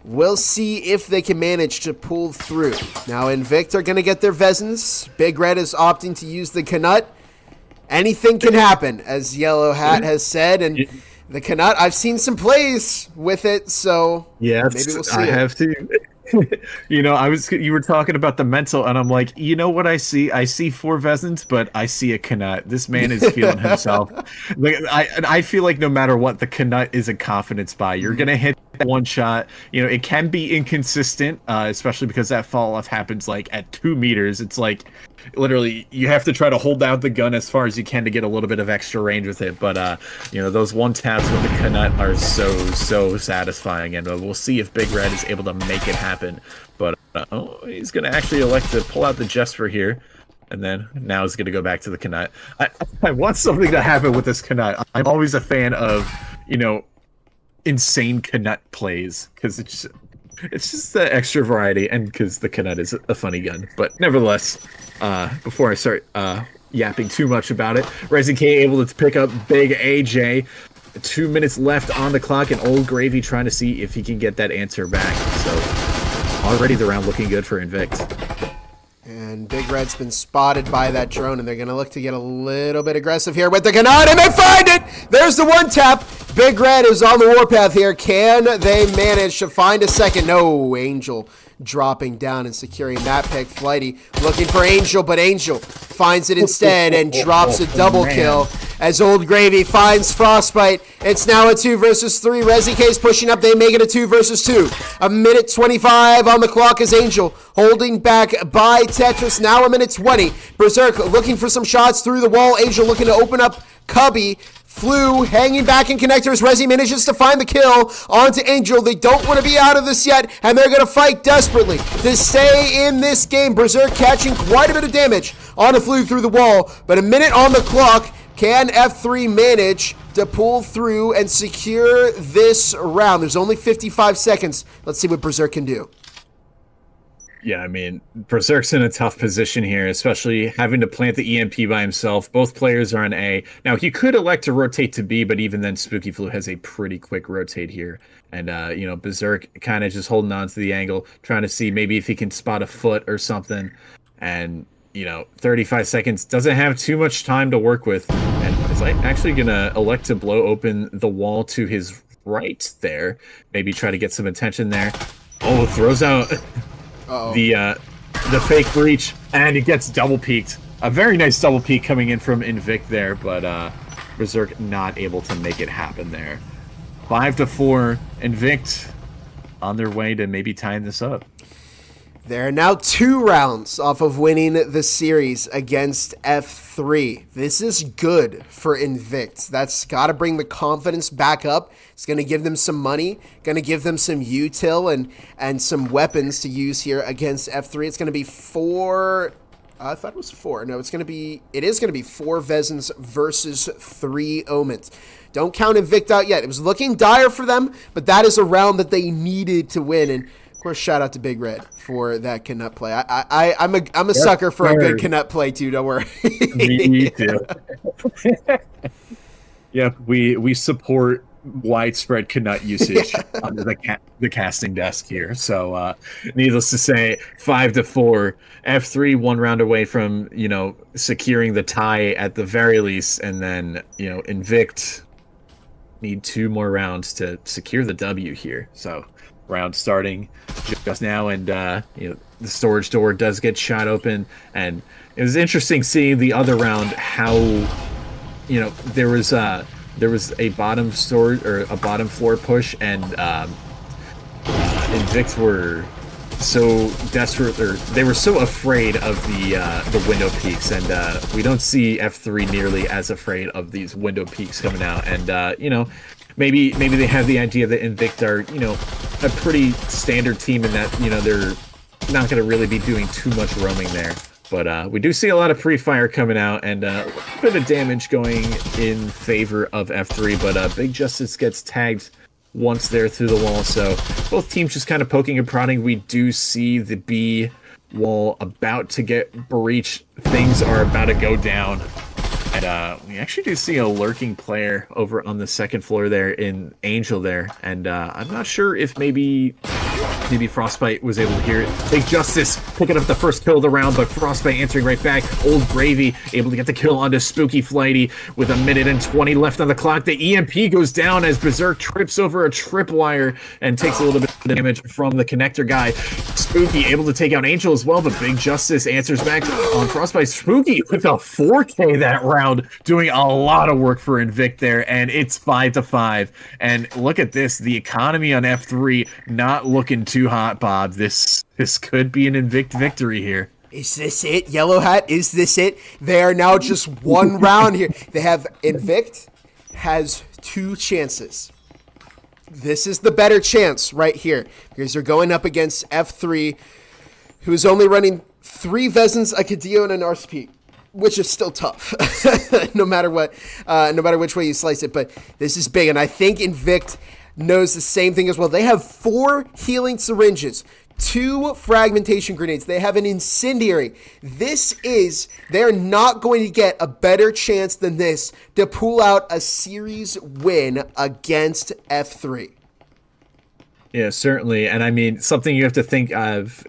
we'll see if they can manage to pull through. Now, INVICT are going to get their Vezins. Big Red is opting to use the Knut. Anything can happen, as Yellow Hat has said, and the Knut, I've seen some plays with it, so yeah, maybe we'll see. I have too. You were talking about the mental, and I'm like, you know what I see? I see 4 Vezins, but I see a Knut. This man is feeling himself. Like, I feel like no matter what, the Knut is a confidence buy. You're gonna hit that one shot. It can be inconsistent, especially because that fall off happens like at 2 meters. It's like literally you have to try to hold out the gun as far as you can to get a little bit of extra range with it. But those one taps with the Knut are so satisfying, and we'll see if Big Red is able to make it happen. But he's gonna actually elect to pull out the Jesper here, and then now he's gonna go back to the Knut. I want something to happen with this Knut. I'm always a fan of insane Knut plays, because it's just the extra variety, and because the Knut is a funny gun. But nevertheless, before I start yapping too much about it, Resi K able to pick up Big AJ. 2 minutes left on the clock, and Old Gravy trying to see if he can get that answer back. So already the round looking good for INVICT. And Big Red's been spotted by that drone, and they're going to look to get a little bit aggressive here with the Knut, and they find it! There's the one tap. Big Red is on the warpath here. Can they manage to find a second? No, Angel dropping down and securing that pick. Flighty looking for Angel, but Angel finds it instead and drops a double kill as Old Gravy finds Frostbite. It's now a 2 versus 3. Resi K's pushing up. They make it a 2 versus 2. A minute 25 on the clock as Angel holding back by Tetris. Now a minute 20. Berserk looking for some shots through the wall. Angel looking to open up Cubby. Flu hanging back in connectors. Resi manages to find the kill onto Angel. They don't want to be out of this yet, and they're going to fight desperately to stay in this game. Berserk catching quite a bit of damage on a Flu through the wall, but a minute on the clock. Can F3 manage to pull through and secure this round? There's only 55 seconds. Let's see what Berserk can do. Yeah, I mean, Berserk's in a tough position here, especially having to plant the EMP by himself. Both players are on A. Now, he could elect to rotate to B, but even then, Spooky Flu has a pretty quick rotate here. And, Berserk kind of just holding on to the angle, trying to see maybe if he can spot a foot or something. And, 35 seconds doesn't have too much time to work with. And is actually going to elect to blow open the wall to his right there. Maybe try to get some attention there. Oh, throws out... the fake breach, and it gets double peaked. A very nice double peak coming in from INVICT there, but Berserk not able to make it happen there. 5-4, INVICT on their way to maybe tying this up. They're now 2 rounds off of winning the series against F3. This is good for INVICT. That's got to bring the confidence back up. It's going to give them some money, going to give them some util and some weapons to use here against F3. It's going to be 4... I thought it was 4. No, it is going to be 4 Vezins versus 3 Omens. Don't count INVICT out yet. It was looking dire for them, but that is a round that they needed to win. And of course, shout out to Big Red for that Knut play. I'm a sucker for a good Knut play too. Don't worry. Me too. Yeah, we support widespread Knut usage under the casting desk here. So, needless to say, 5-4, F3 1 round away from securing the tie at the very least, and then INVICT need 2 more rounds to secure the W here. So. Round starting just now, and the storage door does get shot open, and it was interesting seeing the other round how there was a bottom storage or a bottom floor push, and INVICT were so desperate, or they were so afraid of the window peaks, and we don't see F3 nearly as afraid of these window peaks coming out, and Maybe they have the idea that INVICT are, a pretty standard team in that, they're not going to really be doing too much roaming there. But we do see a lot of pre-fire coming out, and a bit of damage going in favor of F3, but Big Justice gets tagged once there through the wall, so both teams just kind of poking and prodding. We do see the B wall about to get breached. Things are about to go down. And we actually do see a lurking player over on the second floor there in Angel there. And I'm not sure if maybe Frostbite was able to hear it. Big Justice picking up the first kill of the round, but Frostbite answering right back. Old Gravy able to get the kill onto Spooky Flighty with 1:20 left on the clock. The EMP goes down as Berserk trips over a tripwire and takes a little bit of damage from the connector guy. Spooky able to take out Angel as well, but Big Justice answers back on Frostbite. Spooky with a 4K that round, doing a lot of work for INVICT there, and it's 5-5. And look at this, the economy on F3 not looking too hot, Bob. This could be an INVICT victory here. Is this it, Yellow Hat? Is this it? They are now just one round here. They have INVICT has 2 chances. This is the better chance right here because they're going up against F3, who is only running 3 Vezins, a Cadillo, and an RCP, which is still tough, no matter what, no matter which way you slice it. But this is big, and I think INVICT knows the same thing as well. They have 4 healing syringes, 2 fragmentation grenades. They have an incendiary. They're not going to get a better chance than this to pull out a series win against F3. Yeah, certainly. And I mean, something you have to think of,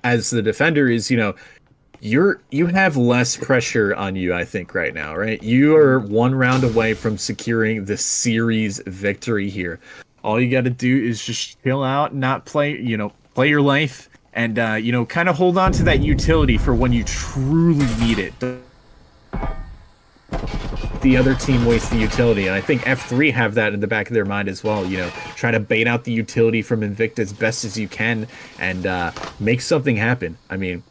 as the defender is, you have less pressure on you, I think, right now, right? You are 1 round away from securing the series victory here. All you got to do is just chill out, not play your life, and kind of hold on to that utility for when you truly need it. The other team wastes the utility, and I think F3 have that in the back of their mind as well. Try to bait out the utility from INVICT as best as you can and make something happen. I mean,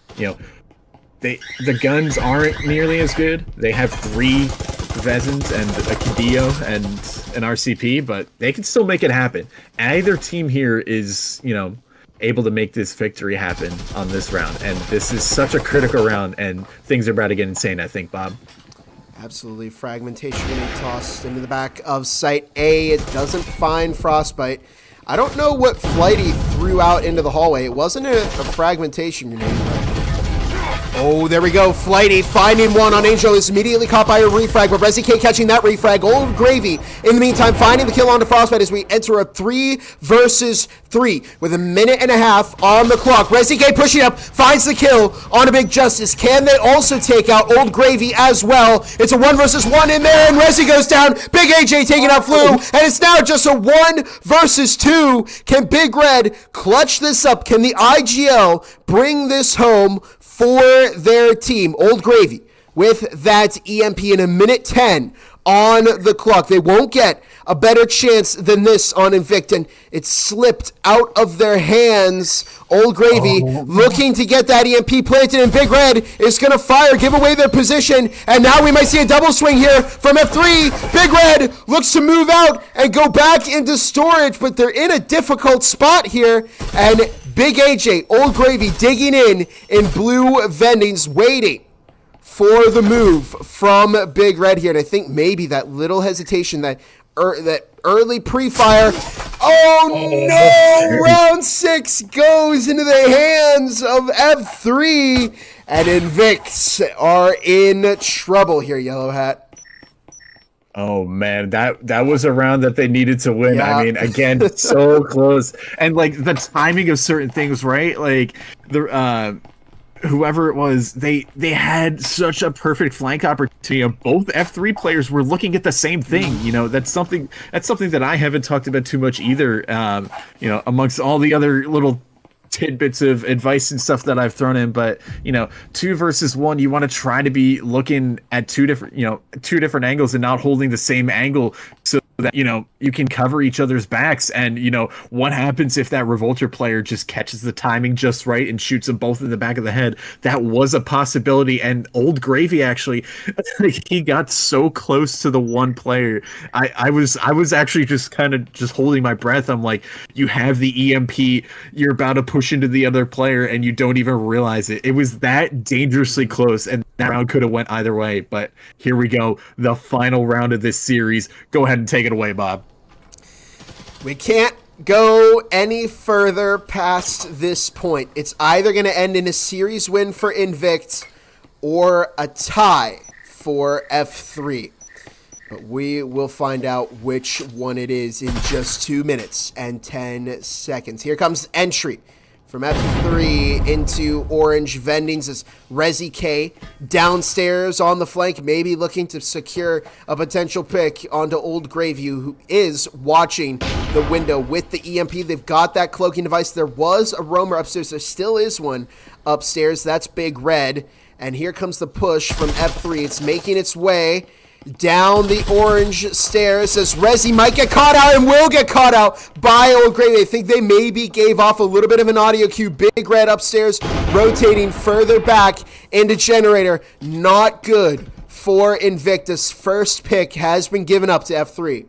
the guns aren't nearly as good. They have 3 Vezins and a Cadillo and an RCP, but they can still make it happen. Either team here is, able to make this victory happen on this round, and this is such a critical round, and things are about to get insane, I think, Bob. Absolutely. Fragmentation grenade tossed into the back of Site A. It doesn't find Frostbite. I don't know what Flighty threw out into the hallway. It wasn't a fragmentation grenade. Oh, there we go. Flighty finding one on Angel is immediately caught by a refrag, but Resi K catching that refrag. Old Gravy, in the meantime, finding the kill onto Frostbite as we enter a 3 versus 3 with 1.5 minutes on the clock. Resi K pushing up, finds the kill onto Big Justice. Can they also take out Old Gravy as well? It's a 1 versus 1 in there, and Resi goes down. Big AJ taking out Flu, and it's now just a 1 versus 2. Can Big Red clutch this up? Can the IGL bring this home for their team? Old Gravy with that EMP in 1:10 on the clock. They won't get a better chance than this on INVICT, and it slipped out of their hands. Old Gravy looking to get that EMP planted, and Big Red is going to fire, give away their position, and now we might see a double swing here from F3. Big Red looks to move out and go back into storage, but they're in a difficult spot here, and Big AJ, Old Gravy digging in blue vendings, waiting for the move from Big Red here. And I think maybe that little hesitation, that early pre-fire. Oh no! Round 6 goes into the hands of F3, and INVICT are in trouble here, Yellow Hat. Oh man, that was a round that they needed to win. Yeah. I mean, again, so close, and like the timing of certain things, right? Like the whoever it was, they had such a perfect flank opportunity. Both F3 players were looking at the same thing. That's something that I haven't talked about too much either. Amongst all the other little tidbits of advice and stuff that I've thrown in, but 2 versus 1, you want to try to be looking at two different angles and not holding the same angle so that, you can cover each other's backs. And, what happens if that Revolter player just catches the timing just right and shoots them both in the back of the head? That was a possibility. And Old Gravy, actually, he got so close to the one player. I was actually just kind of just holding my breath. I'm like, you have the EMP, you're about to push into the other player, and you don't even realize it. It was that dangerously close, and that round could have went either way. But here we go, the final round of this series. Go ahead and take it away, Bob. We can't go any further past this point. It's either going to end in a series win for INVICT or a tie for F3. But we will find out which one it is in just 2 minutes and 10 seconds. Here comes entry from F3 into Orange Vendings as Resi K downstairs on the flank, maybe looking to secure a potential pick onto Old Gravy, who is watching the window with the EMP. They've got that cloaking device. There was a roamer upstairs. There still is one upstairs. That's Big Red. And here comes the push from F3. It's making its way down the orange stairs as Resi might get caught out and will get caught out by Old Gravy. I think they maybe gave off a little bit of an audio cue. Big Red upstairs, rotating further back into Generator. Not good for Invictus. First pick has been given up to F3.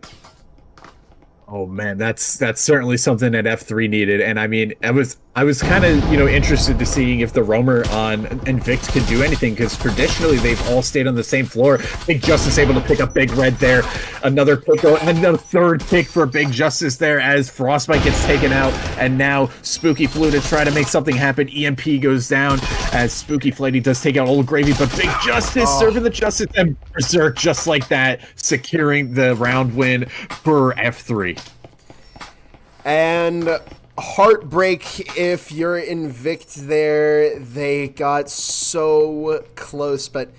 Oh man, that's certainly something that F3 needed. And I mean, I was kind of, interested to seeing if the roamer on INVICT could do anything, because traditionally they've all stayed on the same floor. Big Justice able to pick up Big Red there. Another third pick for Big Justice there as Frostbite gets taken out. And now Spooky Flu to try to make something happen. EMP goes down as Spooky Flighty does take out Old Gravy, but Big Justice serving the Justice and Berserk just like that, securing the round win for F3. And heartbreak if you're INVICT there. They got so close, but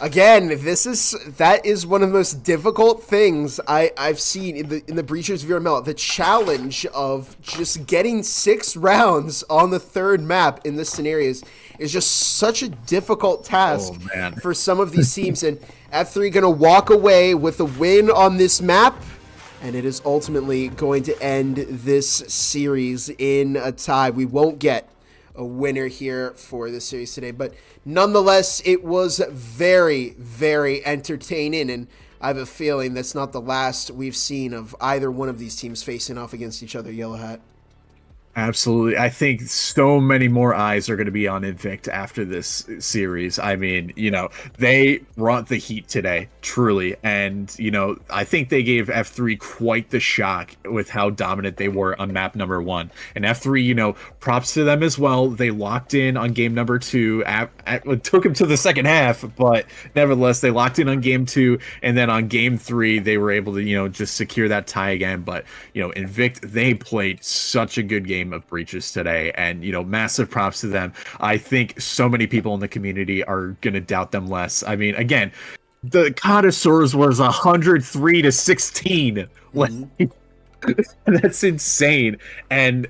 again, that is one of the most difficult things I've seen in the Breachers VRML. The challenge of just getting 6 rounds on the third map in this scenario is just such a difficult task for some of these teams. And F3 gonna walk away with a win on this map. And it is ultimately going to end this series in a tie. We won't get a winner here for this series today. But nonetheless, it was very, very entertaining. And I have a feeling that's not the last we've seen of either one of these teams facing off against each other, Yellow Hat. Absolutely. I think so many more eyes are going to be on INVICT after this series. I mean, they brought the heat today, truly. And, I think they gave F3 quite the shock with how dominant they were on map number 1. And F3, props to them as well. They locked in on game number 2. It took them to the second half, but nevertheless, they locked in on game 2. And then on game 3, they were able to, just secure that tie again. But, INVICT, they played such a good game of Breaches today, and massive props to them. I think so many people in the community are gonna doubt them less. I mean, again, the Connoisseurs was 103-16. That's insane. And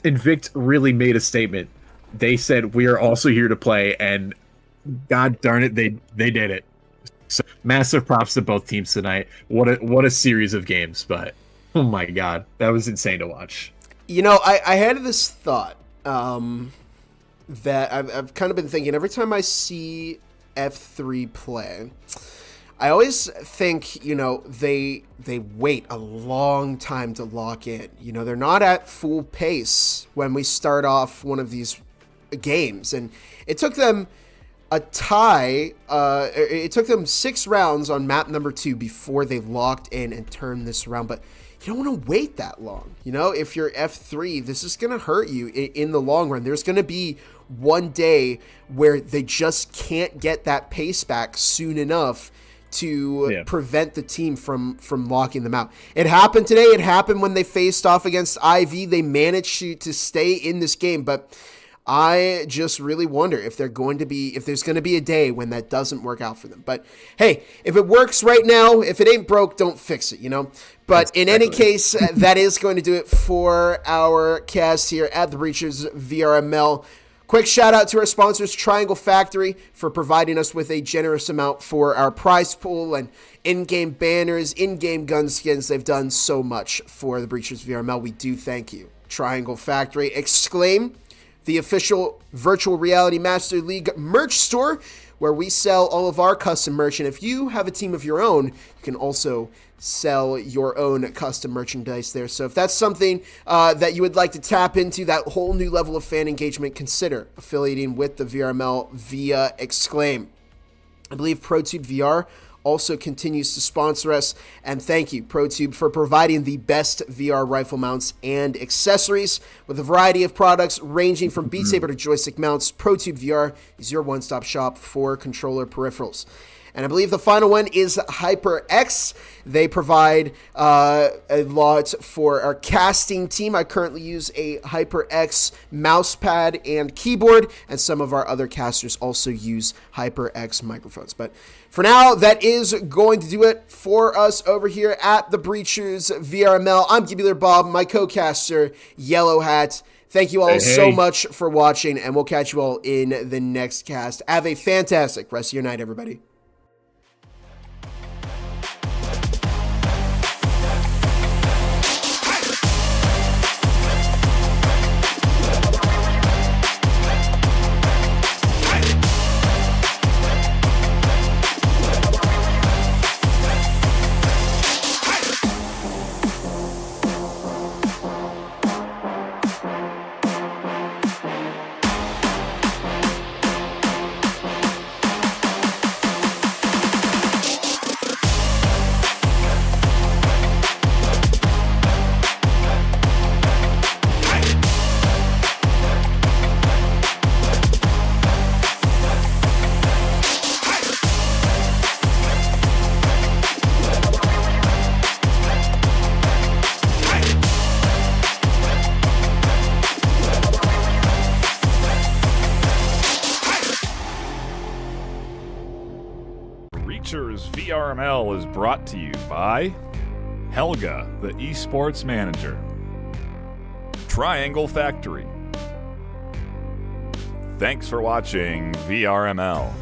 INVICT really made a statement. They said, we are also here to play, and god darn it, they did it. So massive props to both teams tonight. What a series of games. But oh my god, that was insane to watch. I had this thought that I've kind of been thinking every time I see F3 play. I always think, they wait a long time to lock in. They're not at full pace when we start off one of these games. And it took them a tie. It took them 6 rounds on map number 2 before they locked in and turned this around. But you don't want to wait that long. If you're F3, this is going to hurt you in the long run. There's going to be one day where they just can't get that pace back soon enough to prevent the team from locking them out. It happened today. It happened when they faced off against IV. They managed to stay in this game, but I just really wonder if there's going to be a day when that doesn't work out for them. But hey, if it works right now, if it ain't broke, don't fix it, But in any case, that is going to do it for our cast here at the Breachers VRML. Quick shout out to our sponsors, Triangle Factory, for providing us with a generous amount for our prize pool and in-game banners, in-game gun skins. They've done so much for the Breachers VRML. We do thank you. Triangle Factory. Exclaim, the official Virtual Reality Master League merch store, where we sell all of our custom merch. And if you have a team of your own, you can also sell your own custom merchandise there. So if that's something that you would like to tap into, that whole new level of fan engagement, consider affiliating with the VRML via Exclaim. I believe ProTube VR also continues to sponsor us, and thank you, ProTube, for providing the best VR rifle mounts and accessories. With a variety of products ranging from Beat Saber to joystick mounts, ProTube VR is your one-stop shop for controller peripherals. And I believe the final one is HyperX. They provide a lot for our casting team. I currently use a HyperX mouse pad and keyboard, and some of our other casters also use HyperX microphones. But for now, that is going to do it for us over here at the Breachers VRML. I'm Gibular Bob, my co-caster, Yellow Hat. Thank you all so much for watching, and we'll catch you all in the next cast. Have a fantastic rest of your night, everybody. Breachers VRML is brought to you by Helga, the esports manager, Triangle Factory. Thanks for watching VRML.